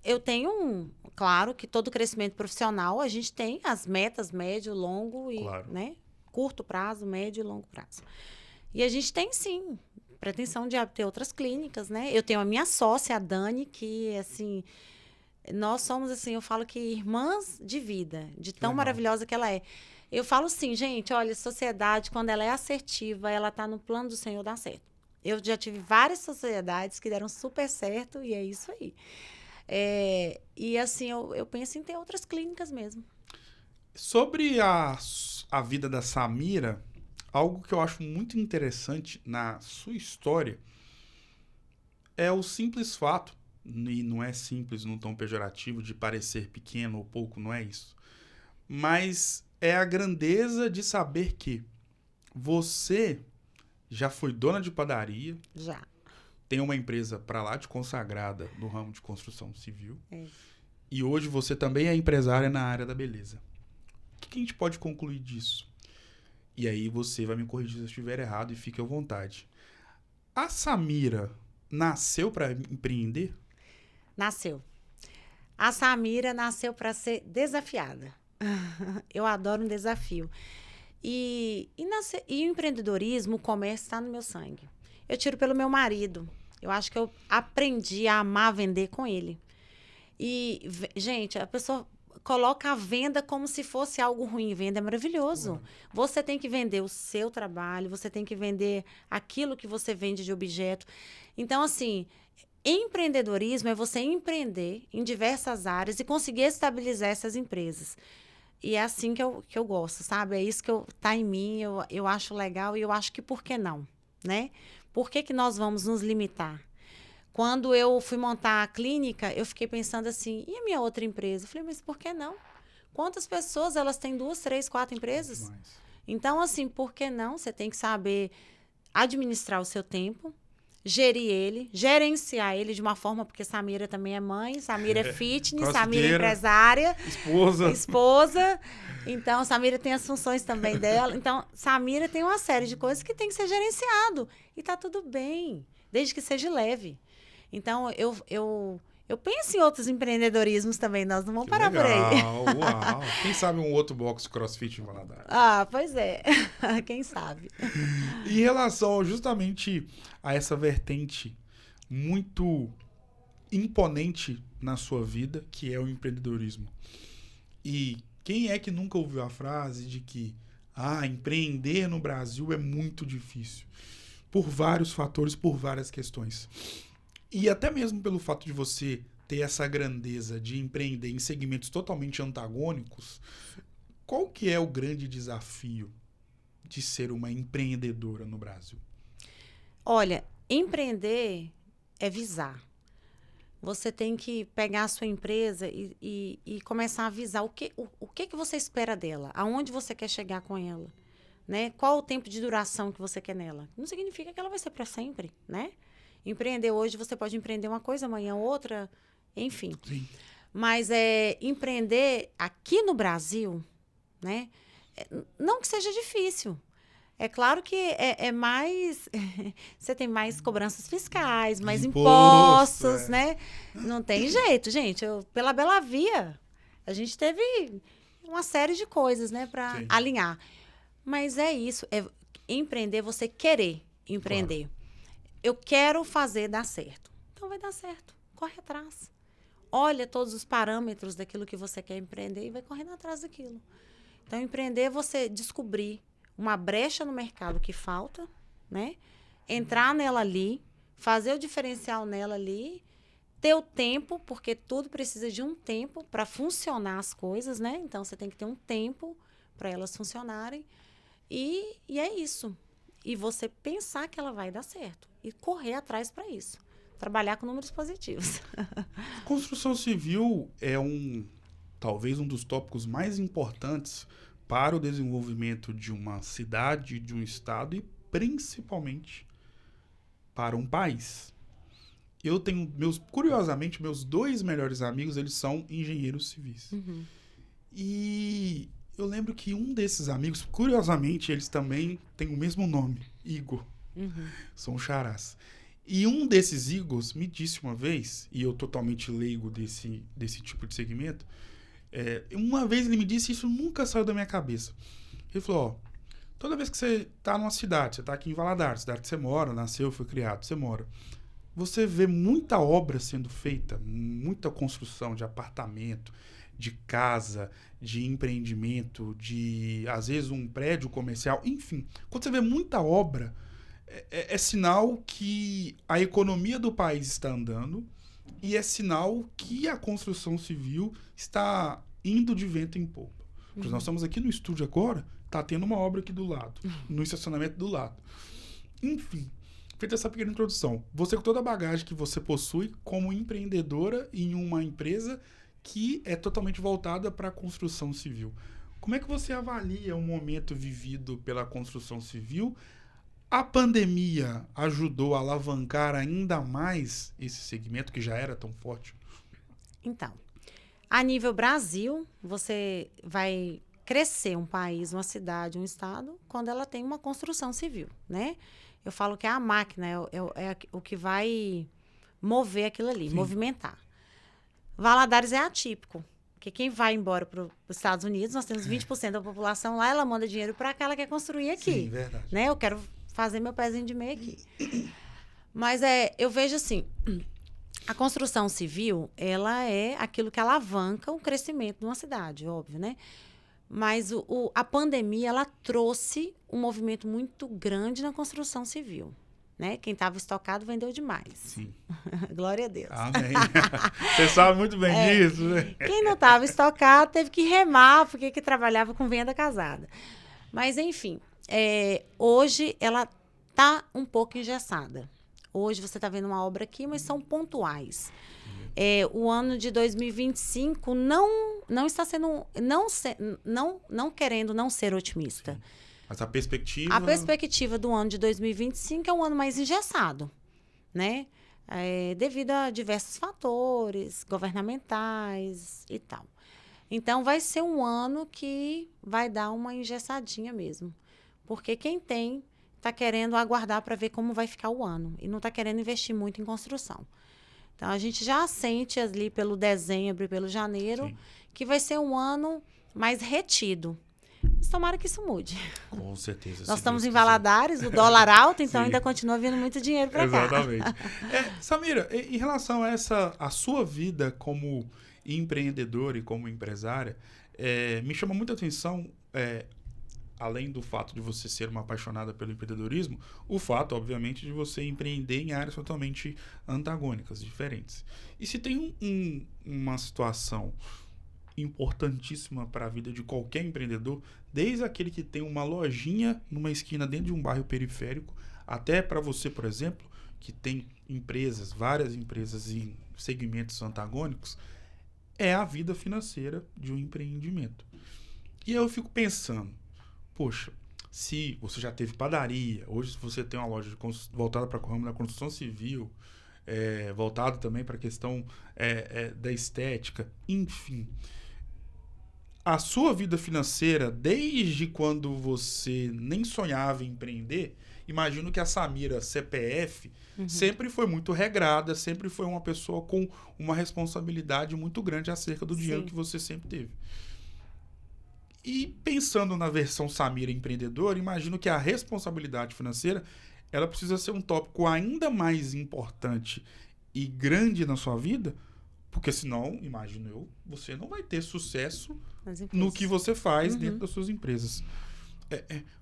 eu tenho claro que todo crescimento profissional, a gente tem as metas médio, longo e né, curto prazo, médio e longo prazo. E a gente tem, sim, pretensão de ter outras clínicas, né? Eu tenho a minha sócia, a Dani, que, assim, nós somos, assim, eu falo que irmãs de vida, de tão maravilhosa que ela é. Eu falo assim, gente, olha, sociedade, quando ela é assertiva, ela tá no plano do Senhor dar certo. Eu já tive várias sociedades que deram super certo e é isso aí. E assim, eu penso em ter outras clínicas mesmo. Sobre a vida da Samira, algo que eu acho muito interessante na sua história é o simples fato, e não é simples num tom pejorativo, de parecer pequeno ou pouco, não é isso. Mas é a grandeza de saber que você já foi dona de padaria. Já. Tem uma empresa pra lá de consagrada no ramo de construção civil. É. E hoje você também é empresária na área da beleza. O que a gente pode concluir disso? E aí você vai me corrigir se eu estiver errado e fique à vontade. A Samira nasceu para empreender? Nasceu. A Samira nasceu para ser desafiada. Eu adoro um desafio. E o empreendedorismo, o comércio está no meu sangue. Eu tiro pelo meu marido. Eu acho que eu aprendi a amar vender com ele. E, gente, a pessoa coloca a venda como se fosse algo ruim. Venda é maravilhoso. Você tem que vender o seu trabalho, você tem que vender aquilo que você vende de objeto. Então, assim, empreendedorismo é você empreender em diversas áreas e conseguir estabilizar essas empresas. E é assim que eu gosto, sabe? É isso que tá em mim, eu acho legal e eu acho que por que não, né? Por que nós vamos nos limitar? Quando eu fui montar a clínica, eu fiquei pensando assim, e a minha outra empresa? Eu falei, mas por que não? Quantas pessoas, elas têm 2, 3, 4 empresas? Demais. Então, assim, por que não? Você tem que saber administrar o seu tempo, gerir ele, gerenciar ele de uma forma, porque Samira também é mãe, Samira é fitness, Samira é empresária, esposa. Então, Samira tem as funções também dela. Então, Samira tem uma série de coisas que tem que ser gerenciado. E tá tudo bem, desde que seja leve. Então, eu penso em outros empreendedorismos também, nós não vamos parar por aí. Uau! Quem sabe um outro box CrossFit em Valadares? Ah, pois é. Quem sabe? Em relação justamente a essa vertente muito imponente na sua vida, que é o empreendedorismo. E quem é que nunca ouviu a frase de que empreender no Brasil é muito difícil? Por vários fatores, por várias questões. E até mesmo pelo fato de você ter essa grandeza de empreender em segmentos totalmente antagônicos, qual que é o grande desafio de ser uma empreendedora no Brasil? Olha, empreender é visar. Você tem que pegar a sua empresa e começar a visar o que você espera dela, aonde você quer chegar com ela, né? Qual o tempo de duração que você quer nela. Não significa que ela vai ser para sempre, né? Empreender hoje, você pode empreender uma coisa, amanhã outra, enfim. Sim. Mas empreender aqui no Brasil, né? Não que seja difícil. É claro que é mais... Você tem mais cobranças fiscais, mais impostos, né? Não tem jeito, gente. Pela Bela Via, a gente teve uma série de coisas, né? Para alinhar. Mas é isso. Empreender, você querer empreender. Claro. Eu quero fazer dar certo. Então vai dar certo. Corre atrás. Olha todos os parâmetros daquilo que você quer empreender e vai correndo atrás daquilo. Então, empreender é você descobrir uma brecha no mercado que falta, né? Entrar nela ali, fazer o diferencial nela ali, ter o tempo, porque tudo precisa de um tempo para funcionar as coisas, né? Então, você tem que ter um tempo para elas funcionarem. E é isso. E você pensar que ela vai dar certo. E correr atrás para isso. Trabalhar com números positivos. Construção civil é talvez um dos tópicos mais importantes para o desenvolvimento de uma cidade, de um estado e principalmente para um país. Eu tenho, curiosamente, meus 2 melhores amigos, eles são engenheiros civis. Uhum. E eu lembro que um desses amigos, curiosamente, eles também têm o mesmo nome, Igor. Uhum. São charás. E um desses Igors me disse uma vez, e eu totalmente leigo desse tipo de segmento, uma vez ele me disse, isso nunca saiu da minha cabeça. Ele falou, toda vez que você está numa cidade, você está aqui em Valadares, cidade que você mora, nasceu, foi criado, você mora, você vê muita obra sendo feita, muita construção de apartamento, de casa, de empreendimento, de, às vezes, um prédio comercial, enfim. Quando você vê muita obra, é sinal que a economia do país está andando e é sinal que a construção civil está indo de vento em popa. Porque nós estamos aqui no estúdio agora, está tendo uma obra aqui do lado, no estacionamento do lado. Enfim, feita essa pequena introdução, você com toda a bagagem que você possui como empreendedora em uma empresa que é totalmente voltada para a construção civil. Como é que você avalia o momento vivido pela construção civil? A pandemia ajudou a alavancar ainda mais esse segmento que já era tão forte? Então, a nível Brasil, você vai crescer um país, uma cidade, um estado, quando ela tem uma construção civil, né? Eu falo que a máquina é o que vai mover aquilo ali, movimentar. Valadares é atípico, porque quem vai embora para os Estados Unidos, nós temos 20% da população lá, ela manda dinheiro para cá, ela quer construir aqui. Sim, verdade. Né? Eu quero fazer meu pezinho de meia aqui. Mas eu vejo assim, a construção civil, ela é aquilo que alavanca o crescimento de uma cidade, óbvio, né? Mas a pandemia, ela trouxe um movimento muito grande na construção civil, né? Quem estava estocado vendeu demais. Sim. Glória a Deus. Amém. Você sabe muito bem disso, né? Quem não estava estocado teve que remar, porque que trabalhava com venda casada. Mas, enfim, hoje ela está um pouco engessada. Hoje você está vendo uma obra aqui, mas são pontuais. O ano de 2025 não está sendo... Não querendo não ser otimista. Sim. Mas a perspectiva... A perspectiva do ano de 2025 é um ano mais engessado, né? Devido a diversos fatores governamentais e tal. Então, vai ser um ano que vai dar uma engessadinha mesmo. Porque quem tem está querendo aguardar para ver como vai ficar o ano. E não está querendo investir muito em construção. Então, a gente já sente ali pelo dezembro e pelo janeiro, sim, que vai ser um ano mais retido. Mas tomara que isso mude. Com certeza. Nós estamos em Valadares, o dólar alto, então ainda continua vindo muito dinheiro para cá. Exatamente. Samira, em relação a a sua vida como empreendedora e como empresária, me chama muita atenção, além do fato de você ser uma apaixonada pelo empreendedorismo, o fato, obviamente, de você empreender em áreas totalmente antagônicas, diferentes. E se tem uma situação importantíssima para a vida de qualquer empreendedor, desde aquele que tem uma lojinha numa esquina dentro de um bairro periférico, até para você, por exemplo, que tem empresas, várias empresas em segmentos antagônicos, é a vida financeira de um empreendimento. E eu fico pensando, poxa, se você já teve padaria, hoje se você tem uma loja voltada para o ramo da construção civil, voltado também para a questão da estética, enfim. A sua vida financeira, desde quando você nem sonhava em empreender, imagino que a Samira CPF sempre foi muito regrada, sempre foi uma pessoa com uma responsabilidade muito grande acerca do dinheiro que você sempre teve. E pensando na versão Samira empreendedora, imagino que a responsabilidade financeira ela precisa ser um tópico ainda mais importante e grande na sua vida, porque senão, imagino eu, você não vai ter sucesso no que você faz dentro das suas empresas.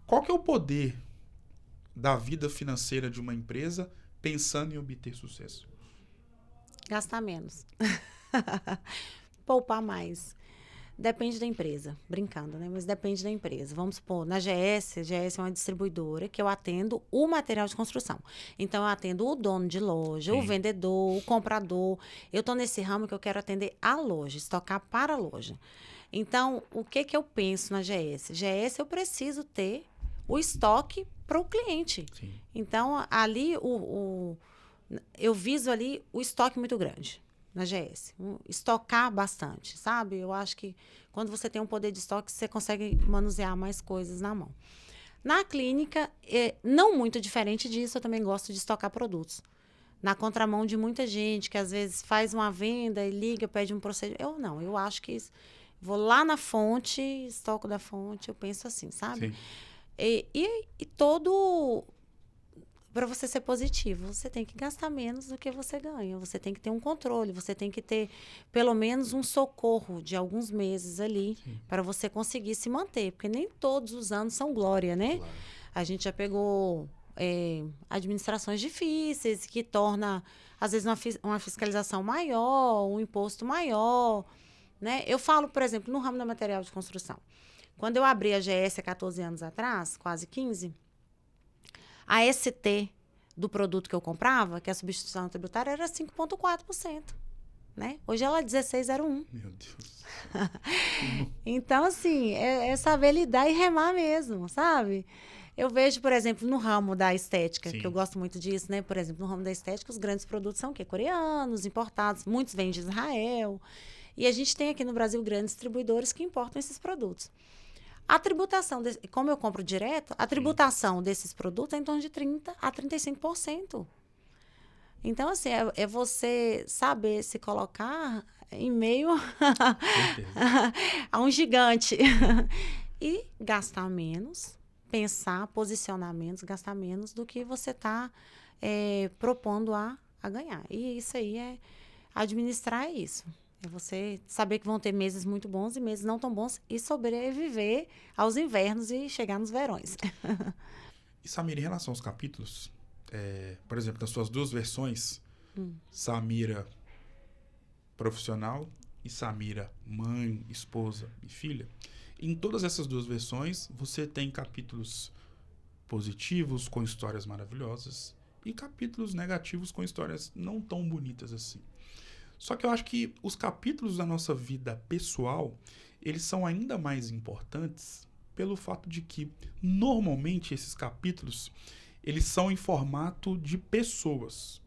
Qual que é o poder da vida financeira de uma empresa pensando em obter sucesso? Gastar menos. Poupar mais. Depende da empresa, brincando, né? Mas depende da empresa. Vamos supor, na GS é uma distribuidora que eu atendo o material de construção. Então, eu atendo o dono de loja, o vendedor, o comprador. Eu estou nesse ramo que eu quero atender a loja, estocar para a loja. Então, o que eu penso na GS? GS, eu preciso ter o estoque para o cliente. Sim. Então, ali, eu viso ali o estoque muito grande. Na GS. Estocar bastante, sabe? Eu acho que quando você tem um poder de estoque, você consegue manusear mais coisas na mão. Na clínica, não muito diferente disso, eu também gosto de estocar produtos. Na contramão de muita gente que às vezes faz uma venda e liga, pede um procedimento. Eu acho que vou lá na fonte, estoco da fonte, eu penso assim, sabe? Sim. E todo... Para você ser positivo, você tem que gastar menos do que você ganha. Você tem que ter um controle, você tem que ter pelo menos um socorro de alguns meses ali para você conseguir se manter. Porque nem todos os anos são glória, né? Claro. A gente já pegou administrações difíceis que torna, às vezes, uma fiscalização maior, um imposto maior, né? Eu falo, por exemplo, no ramo da material de construção. Quando eu abri a GS há 14 anos atrás, quase 15... A ST do produto que eu comprava, que é a substituição tributária, era 5,4%. né? Hoje ela é 16,01. Meu Deus. Então, assim, é saber lidar e remar mesmo, sabe? Eu vejo, por exemplo, no ramo da estética, Sim. que eu gosto muito disso, né? Por exemplo, no ramo da estética, os grandes produtos são o quê? Coreanos, importados, muitos vêm de Israel. E a gente tem aqui no Brasil grandes distribuidores que importam esses produtos. A tributação, como eu compro direto, a tributação desses produtos é em torno de 30% a 35%. Então, assim, é você saber se colocar em meio a um gigante. E gastar menos, pensar posicionamentos, gastar menos do que você está propondo a ganhar. E isso aí administrar isso. É você saber que vão ter meses muito bons e meses não tão bons e sobreviver aos invernos e chegar nos verões. E, Samira, em relação aos capítulos, por exemplo, nas suas duas versões, Samira profissional e Samira mãe, esposa e filha, em todas essas duas versões, você tem capítulos positivos com histórias maravilhosas e capítulos negativos com histórias não tão bonitas assim. Só que eu acho que os capítulos da nossa vida pessoal, eles são ainda mais importantes pelo fato de que, normalmente, esses capítulos, eles são em formato de pessoas,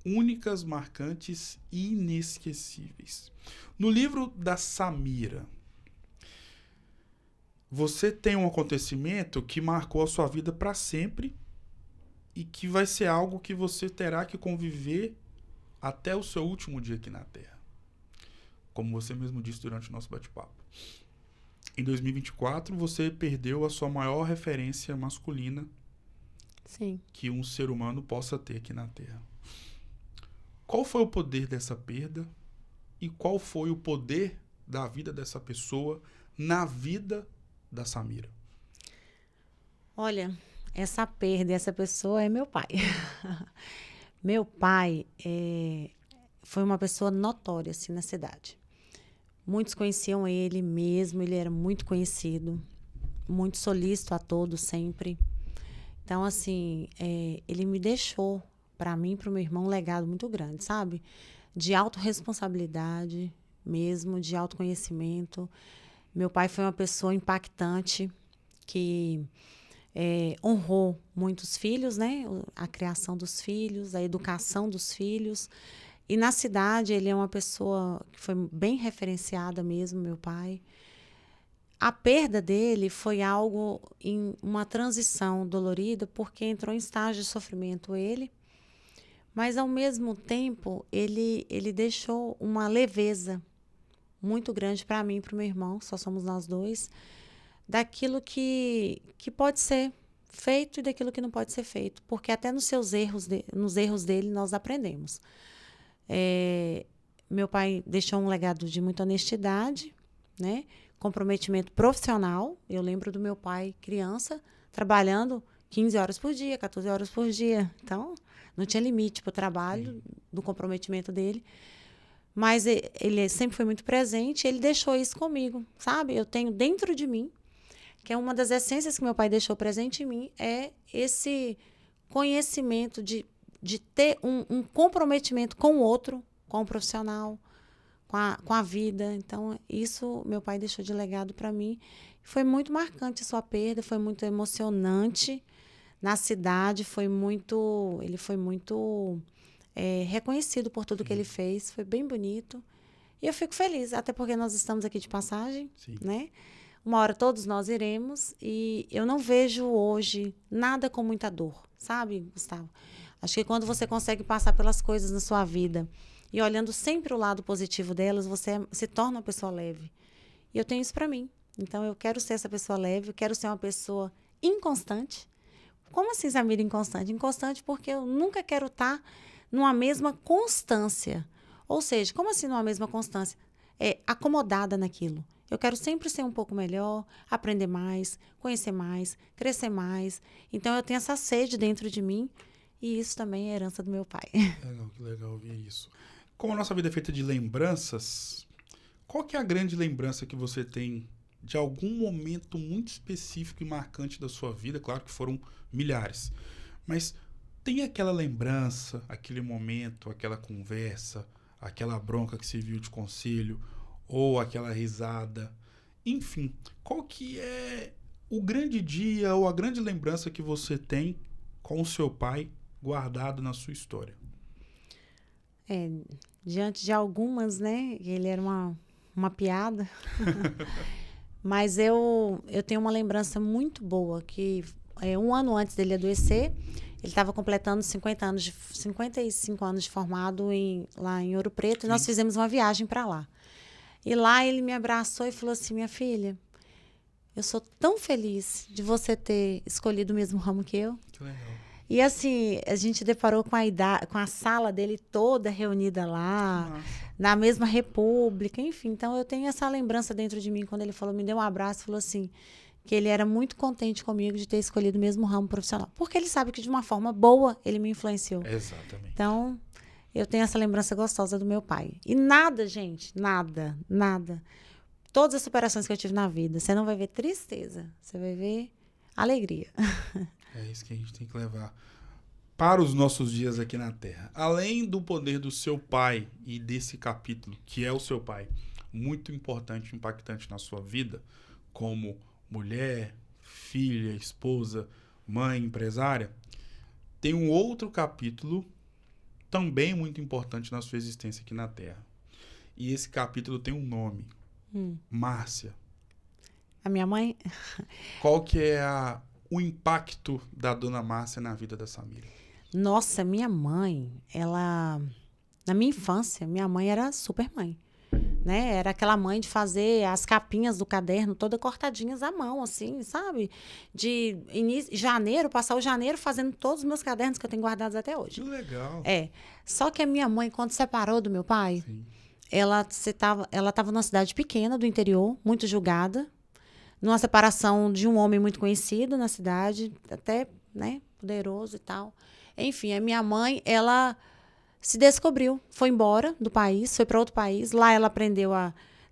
únicas, marcantes e inesquecíveis. No livro da Samira, você tem um acontecimento que marcou a sua vida para sempre e que vai ser algo que você terá que conviver até o seu último dia aqui na Terra. Como você mesmo disse durante o nosso bate-papo. Em 2024, você perdeu a sua maior referência masculina Sim. que um ser humano possa ter aqui na Terra. Qual foi o poder dessa perda? E qual foi o poder da vida dessa pessoa na vida da Samira? Olha, essa perda, essa pessoa é meu pai. Meu pai foi uma pessoa notória assim, na cidade. Muitos conheciam ele mesmo, ele era muito conhecido, muito solícito a todos sempre. Então, assim, ele me deixou, para mim e para o meu irmão, um legado muito grande, sabe? De autorresponsabilidade mesmo, de autoconhecimento. Meu pai foi uma pessoa impactante, que honrou muitos filhos, né? A criação dos filhos, a educação dos filhos. E na cidade ele é uma pessoa que foi bem referenciada mesmo, meu pai. A perda dele foi algo em uma transição dolorida, porque entrou em estágio de sofrimento ele, mas ao mesmo tempo ele deixou uma leveza muito grande para mim e para o meu irmão, só somos nós dois, daquilo que pode ser feito e daquilo que não pode ser feito, porque até nos erros dele nós aprendemos. Meu pai deixou um legado de muita honestidade, né? Comprometimento profissional. Eu lembro do meu pai, criança, trabalhando 15 horas por dia, 14 horas por dia. Então, não tinha limite para o trabalho, do comprometimento dele. Mas ele sempre foi muito presente, ele deixou isso comigo, sabe? Eu tenho dentro de mim, que é uma das essências que meu pai deixou presente em mim, é esse conhecimento de ter um comprometimento com o outro, com o profissional, com a vida. Então, isso meu pai deixou de legado para mim. Foi muito marcante a sua perda, foi muito emocionante. Na cidade, ele foi muito reconhecido por tudo que ele fez, foi bem bonito. E eu fico feliz, até porque nós estamos aqui de passagem, né? Uma hora todos nós iremos, e eu não vejo hoje nada com muita dor, sabe, Gustavo? Acho que quando você consegue passar pelas coisas na sua vida e olhando sempre o lado positivo delas, você se torna uma pessoa leve. E eu tenho isso para mim. Então, eu quero ser essa pessoa leve, eu quero ser uma pessoa inconstante. Como assim, Samira, inconstante? Inconstante porque eu nunca quero estar numa mesma constância. Ou seja, como assim numa mesma constância? Acomodada naquilo. Eu quero sempre ser um pouco melhor, aprender mais, conhecer mais, crescer mais. Então, eu tenho essa sede dentro de mim. E isso também é herança do meu pai. Legal, que legal ouvir isso. Como a nossa vida é feita de lembranças, qual que é a grande lembrança que você tem de algum momento muito específico e marcante da sua vida? Claro que foram milhares. Mas tem aquela lembrança, aquele momento, aquela conversa, aquela bronca que serviu de conselho, ou aquela risada. Enfim, qual que é o grande dia ou a grande lembrança que você tem com o seu pai guardado na sua história? Diante de algumas, né? Ele era uma piada. Mas eu tenho uma lembrança muito boa, que um ano antes dele adoecer, ele estava completando 55 anos de formado lá em Ouro Preto, e nós fizemos uma viagem para lá. E lá ele me abraçou e falou assim: minha filha, eu sou tão feliz de você ter escolhido o mesmo ramo que eu. Que legal. E assim, a gente deparou com a sala dele toda reunida lá, na mesma república, enfim. Então, eu tenho essa lembrança dentro de mim, quando ele falou, me deu um abraço, falou assim, que ele era muito contente comigo de ter escolhido o mesmo ramo profissional. Porque ele sabe que, de uma forma boa, ele me influenciou. Exatamente. Então, eu tenho essa lembrança gostosa do meu pai. E nada, gente, nada. Todas as superações que eu tive na vida, você não vai ver tristeza, você vai ver alegria. É isso que a gente tem que levar para os nossos dias aqui na Terra. Além do poder do seu pai e desse capítulo, que é o seu pai, muito importante, impactante na sua vida, como mulher, filha, esposa, mãe, empresária, tem um outro capítulo também muito importante na sua existência aqui na Terra. E esse capítulo tem um nome. Márcia. A minha mãe? Qual que é o impacto da dona Márcia na vida da Samira? Nossa, minha mãe, na minha infância, minha mãe era super mãe, né? Era aquela mãe de fazer as capinhas do caderno todas cortadinhas à mão, assim, sabe? De janeiro, passar o janeiro fazendo todos os meus cadernos que eu tenho guardados até hoje. Que legal. Só que a minha mãe, quando separou do meu pai, Sim. ela estava numa cidade pequena do interior, muito julgada, numa separação de um homem muito conhecido na cidade, até, né, poderoso e tal. Enfim, a minha mãe, ela se descobriu, foi embora do país, foi para outro país. Lá ela aprendeu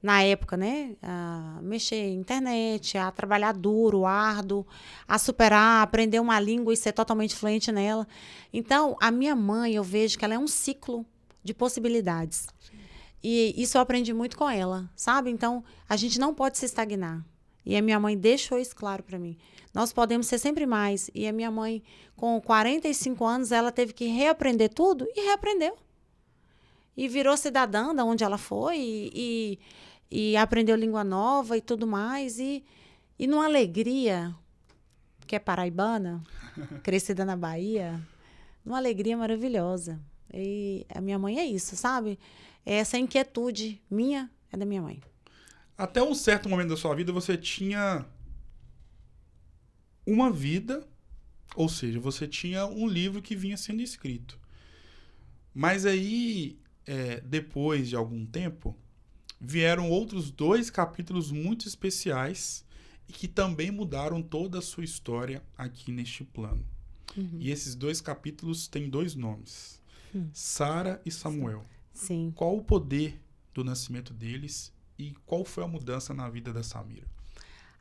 na época, né, a mexer em internet, a trabalhar duro, árduo, a superar, aprender uma língua e ser totalmente fluente nela. Então, a minha mãe, eu vejo que ela é um ciclo de possibilidades. Sim. E isso eu aprendi muito com ela, sabe? Então, a gente não pode se estagnar. E a minha mãe deixou isso claro para mim. Nós podemos ser sempre mais. E a minha mãe, com 45 anos, ela teve que reaprender tudo e reaprendeu. E virou cidadã de onde ela foi e aprendeu língua nova e tudo mais. E numa alegria, que é paraibana, crescida na Bahia, numa alegria maravilhosa. E a minha mãe é isso, sabe? Essa inquietude minha é da minha mãe. Até um certo momento da sua vida, você tinha uma vida, ou seja, você tinha um livro que vinha sendo escrito. Mas aí, depois de algum tempo, vieram outros 2 capítulos muito especiais e que também mudaram toda a sua história aqui neste plano. Uhum. E esses 2 capítulos têm 2 nomes. Sara e Samuel. Sim. Qual o poder do nascimento deles? E qual foi a mudança na vida da Samira?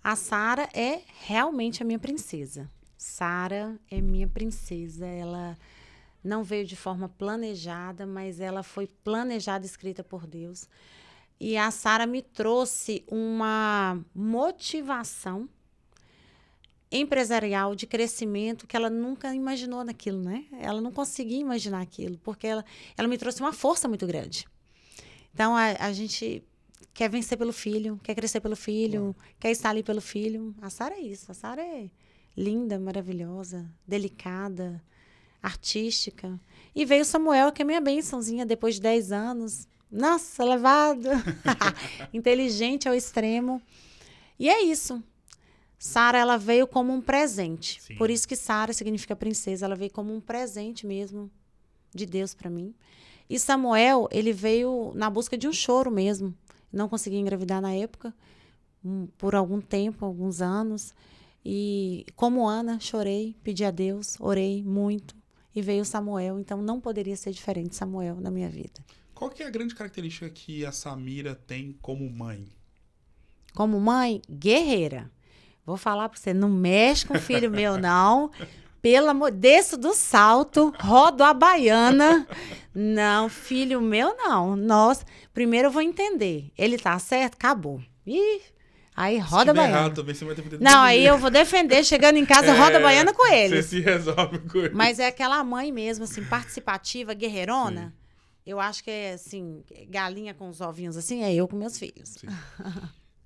A Sara é realmente a minha princesa. Sara é minha princesa. Ela não veio de forma planejada, mas ela foi planejada e escrita por Deus. E a Sara me trouxe uma motivação empresarial de crescimento que ela nunca imaginou naquilo, né? Ela não conseguia imaginar aquilo, porque ela me trouxe uma força muito grande. Então, a gente quer vencer pelo filho, quer crescer pelo filho, quer estar ali pelo filho. A Sara é isso. A Sara é linda, maravilhosa, delicada, artística. E veio o Samuel, que é minha bênçãozinha, depois de 10 anos. Nossa, levado. Inteligente ao extremo. E é isso. Sara, ela veio como um presente. Sim. Por isso que Sara significa princesa. Ela veio como um presente mesmo de Deus para mim. E Samuel, ele veio na busca de um choro mesmo. Não consegui engravidar na época, por algum tempo, alguns anos. E como Ana, chorei, pedi a Deus, orei muito. E veio Samuel, então não poderia ser diferente Samuel na minha vida. Qual que é a grande característica que a Samira tem como mãe? Como mãe, guerreira. Vou falar para você, não mexe com filho meu, não. Pelo amor, desço do salto, rodo a baiana. Não, filho meu, não. Nossa, primeiro eu vou entender. Ele tá certo? Acabou. Ih, aí roda a baiana. Errado, também você vai defender. Não, aí eu vou defender, chegando em casa, roda a baiana com ele. Você se resolve com ele. Mas é aquela mãe mesmo, assim, participativa, guerreirona. Sim. Eu acho que é, assim, galinha com os ovinhos, assim, é eu com meus filhos. Sim.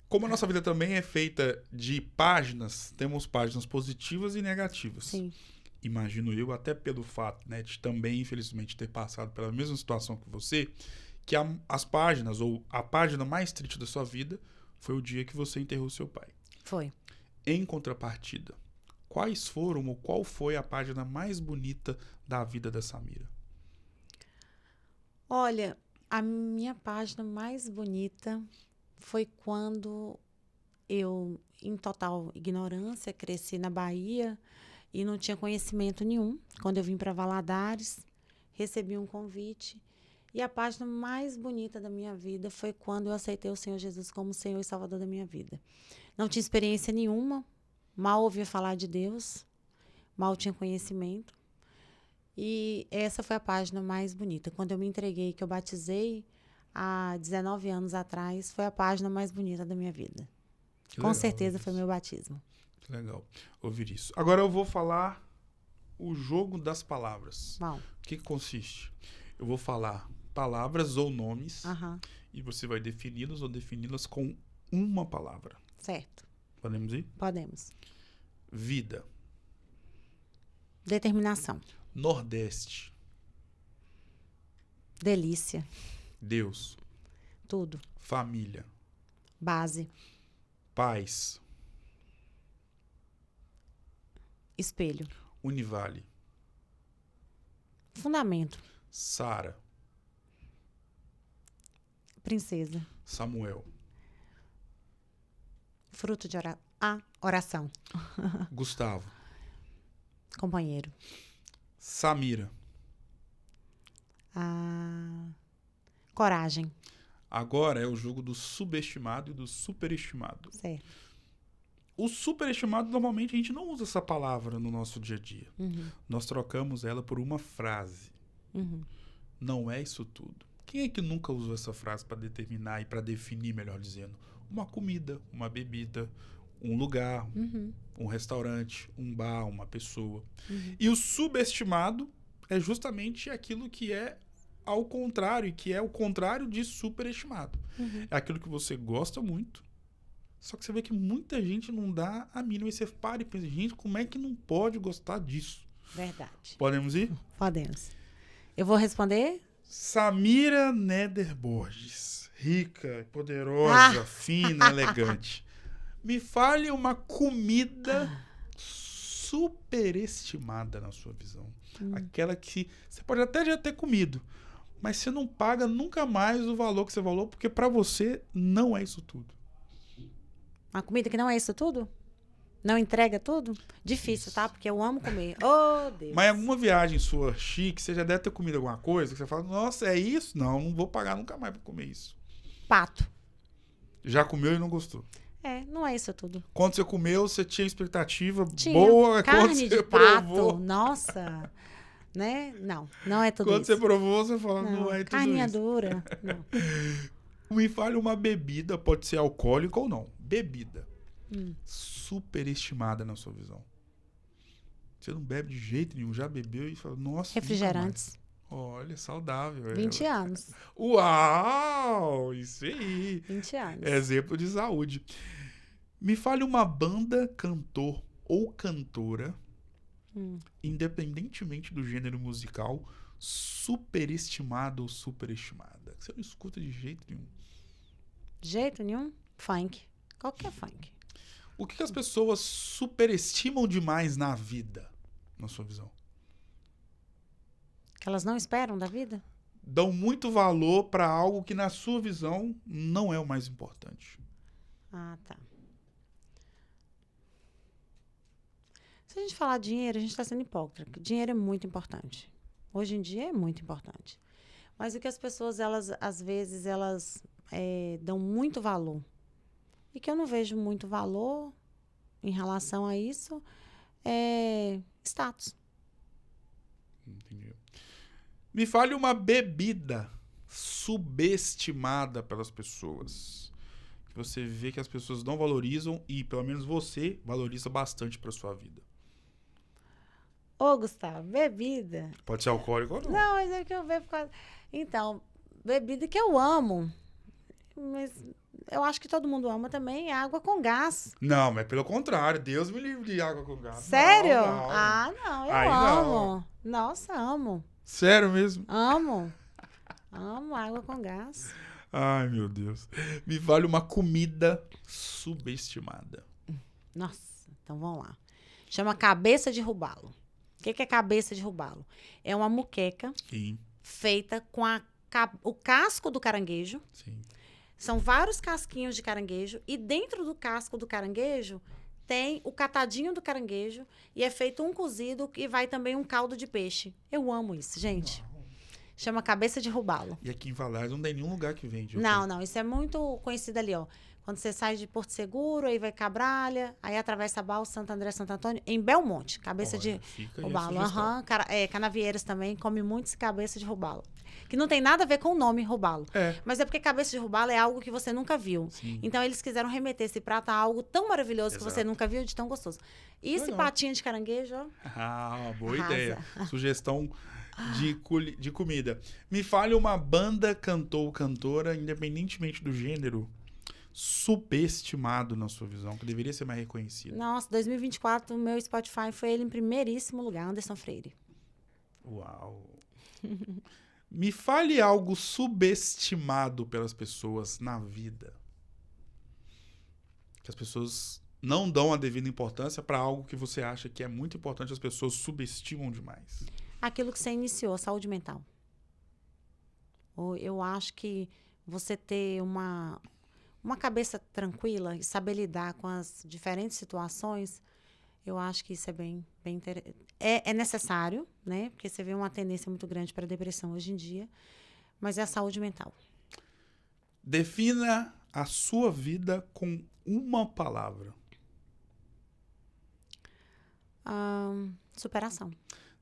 Como a nossa vida também é feita de páginas, temos páginas positivas e negativas. Sim. Imagino eu, até pelo fato, né, de também, infelizmente, ter passado pela mesma situação que você, que as páginas, ou a página mais triste da sua vida, foi o dia que você enterrou seu pai. Foi. Em contrapartida, quais foram ou qual foi a página mais bonita da vida da Samira? Olha, a minha página mais bonita foi quando eu, em total ignorância, cresci na Bahia e não tinha conhecimento nenhum. Quando eu vim para Valadares, recebi um convite. E a página mais bonita da minha vida foi quando eu aceitei o Senhor Jesus como Senhor e Salvador da minha vida. Não tinha experiência nenhuma, mal ouvia falar de Deus, mal tinha conhecimento. E essa foi a página mais bonita. Quando eu me entreguei, que eu batizei há 19 anos atrás, foi a página mais bonita da minha vida. Com certeza foi meu batismo. Que legal ouvir isso. Agora eu vou falar o jogo das palavras. Bom. O que consiste? Eu vou falar palavras ou nomes e você vai defini-los ou defini-las com uma palavra. Certo. Podemos ir? Podemos. Vida. Determinação. Nordeste. Delícia. Deus. Tudo. Família. Base. Paz. Espelho. Univale. Fundamento. Sara. Princesa. Samuel. Fruto de oração. Gustavo. Companheiro. Samira. Coragem. Agora é o jogo do subestimado e do superestimado. Certo. O superestimado, normalmente, a gente não usa essa palavra no nosso dia a dia. Nós trocamos ela por uma frase. Não é isso tudo. Quem é que nunca usou essa frase para determinar e para definir, melhor dizendo, uma comida, uma bebida, um lugar, um restaurante, um bar, uma pessoa? E o subestimado é justamente aquilo que é ao contrário, que é o contrário de superestimado. É aquilo que você gosta muito, só que você vê que muita gente não dá a mínima. E você para e pensa, gente, como é que não pode gostar disso? Verdade. Podemos ir? Podemos. Eu vou responder? Samira Néder Borges. Rica, poderosa, fina, elegante. Me fale uma comida superestimada na sua visão. Aquela que você pode até já ter comido, mas você não paga nunca mais o valor que você falou, porque pra você não é isso tudo. Uma comida que não é isso tudo? Não entrega tudo? Difícil, tá? Porque eu amo comer. Oh, Deus. Mas alguma viagem sua chique, você já deve ter comido alguma coisa que você fala, nossa, é isso? Não vou pagar nunca mais pra comer isso. Pato. Já comeu e não gostou? É, não é isso tudo. Quando você comeu, você tinha expectativa tinha. boa. Carne quando você de provou, pato, nossa. Né? Não é tudo quando isso. você provou, você fala, não é tudo carninha isso. dura. Não. Me fale uma bebida, pode ser alcoólica ou não. Bebida. Superestimada na sua visão. Você não bebe de jeito nenhum, já bebeu e fala, nossa. Refrigerantes. Olha, saudável. 20 anos. Uau! Isso aí. 20 anos. Exemplo de saúde. Me fale uma banda, cantor ou cantora, independentemente do gênero musical, superestimada ou superestimada. Você não escuta de jeito nenhum. De jeito nenhum? Funk. Qualquer funk. O que as pessoas superestimam demais na vida, na sua visão? Que elas não esperam da vida? Dão muito valor para algo que, na sua visão, não é o mais importante. Ah, tá. Se a gente falar dinheiro, a gente está sendo hipócrita. Dinheiro é muito importante. Hoje em dia é muito importante. Mas o que as pessoas, elas, às vezes, elas dão muito valor. E que eu não vejo muito valor em relação a isso status. Entendi. Me fale uma bebida subestimada pelas pessoas. Que você vê que as pessoas não valorizam e, pelo menos, você valoriza bastante para sua vida. Ô, Gustavo, bebida... Pode ser alcoólico ou não? Não, mas é que eu bebo por causa... Então, bebida que eu amo, mas eu acho que todo mundo ama também, é água com gás. Não, mas pelo contrário, Deus me livre de água com gás. Sério? Não. Ah, não, eu Aí amo. Nossa, amo. Sério mesmo? Amo. Amo água com gás. Ai, meu Deus. Me fale uma comida subestimada. Nossa, então vamos lá. Chama cabeça de robalo. O que é cabeça de robalo? É uma muqueca feita com o casco do caranguejo. Sim. São vários casquinhos de caranguejo e dentro do casco do caranguejo tem o catadinho do caranguejo e é feito um cozido e vai também um caldo de peixe. Eu amo isso, gente. Uau. Chama cabeça de robalo. E aqui em Valadares não tem nenhum lugar que vende. Não. Isso é muito conhecido ali, ó. Quando você sai de Porto Seguro, aí vai Cabralha, aí atravessa a Balsa, Santo André, Santo Antônio, em Belmonte, cabeça de robalo. Canavieiras também come muito esse cabeça de robalo. Que não tem nada a ver com o nome robalo. Mas é porque cabeça de robalo é algo que você nunca viu. Sim. Então, eles quiseram remeter esse prato a algo tão maravilhoso que você nunca viu, de tão gostoso. E esse patinho de caranguejo, ó. Ah, boa ideia. Sugestão de comida. Me fale uma banda, cantor ou cantora, independentemente do gênero, subestimado na sua visão, que deveria ser mais reconhecido. Nossa, 2024, o meu Spotify foi ele em primeiríssimo lugar, Anderson Freire. Uau! Me fale algo subestimado pelas pessoas na vida. Que as pessoas não dão a devida importância para algo que você acha que é muito importante, as pessoas subestimam demais. Aquilo que você iniciou, saúde mental. Eu acho que você ter uma cabeça tranquila e saber lidar com as diferentes situações, eu acho que isso é bem interessante. É necessário, né? Porque você vê uma tendência muito grande para a depressão hoje em dia, mas é a saúde mental. Defina a sua vida com uma palavra. Superação.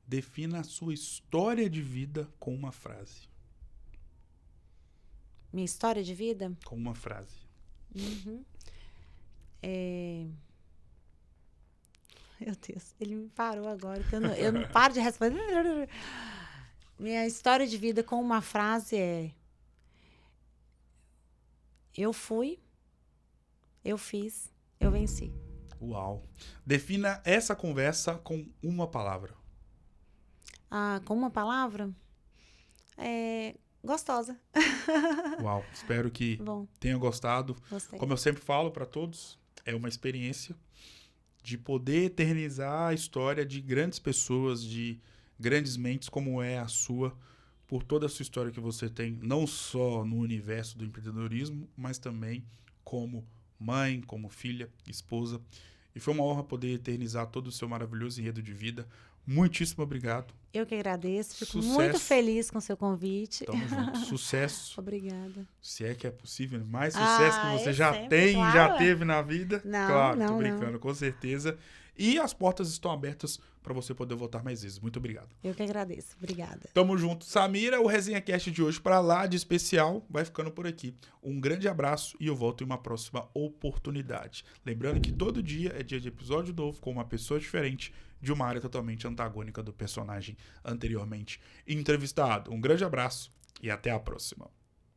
Defina a sua história de vida com uma frase. Minha história de vida? Com uma frase. Uhum. Meu Deus, ele me parou agora, que eu não paro de responder. Minha história de vida com uma frase é: eu fui, eu fiz, eu venci. Uau! Defina essa conversa com uma palavra. Com uma palavra? Gostosa. Uau, espero que tenha gostado. Gostei. Como eu sempre falo para todos, é uma experiência de poder eternizar a história de grandes pessoas, de grandes mentes como é a sua, por toda a sua história que você tem, não só no universo do empreendedorismo, mas também como mãe, como filha, esposa. E foi uma honra poder eternizar todo o seu maravilhoso enredo de vida. Muitíssimo obrigado. Eu que agradeço. Fico muito feliz com o seu convite. Tamo junto. Sucesso. Obrigada. Se é que é possível. Mais sucesso que você já sempre, tem, claro. já teve na vida. Não, claro, não, tô brincando, não. com certeza. E as portas estão abertas para você poder voltar mais vezes. Muito obrigado. Eu que agradeço. Obrigada. Tamo junto. Samira, o Resenha Cast de hoje para lá de especial vai ficando por aqui. Um grande abraço e eu volto em uma próxima oportunidade. Lembrando que todo dia é dia de episódio novo com uma pessoa diferente de uma área totalmente antagônica do personagem anteriormente entrevistado. Um grande abraço e até a próxima.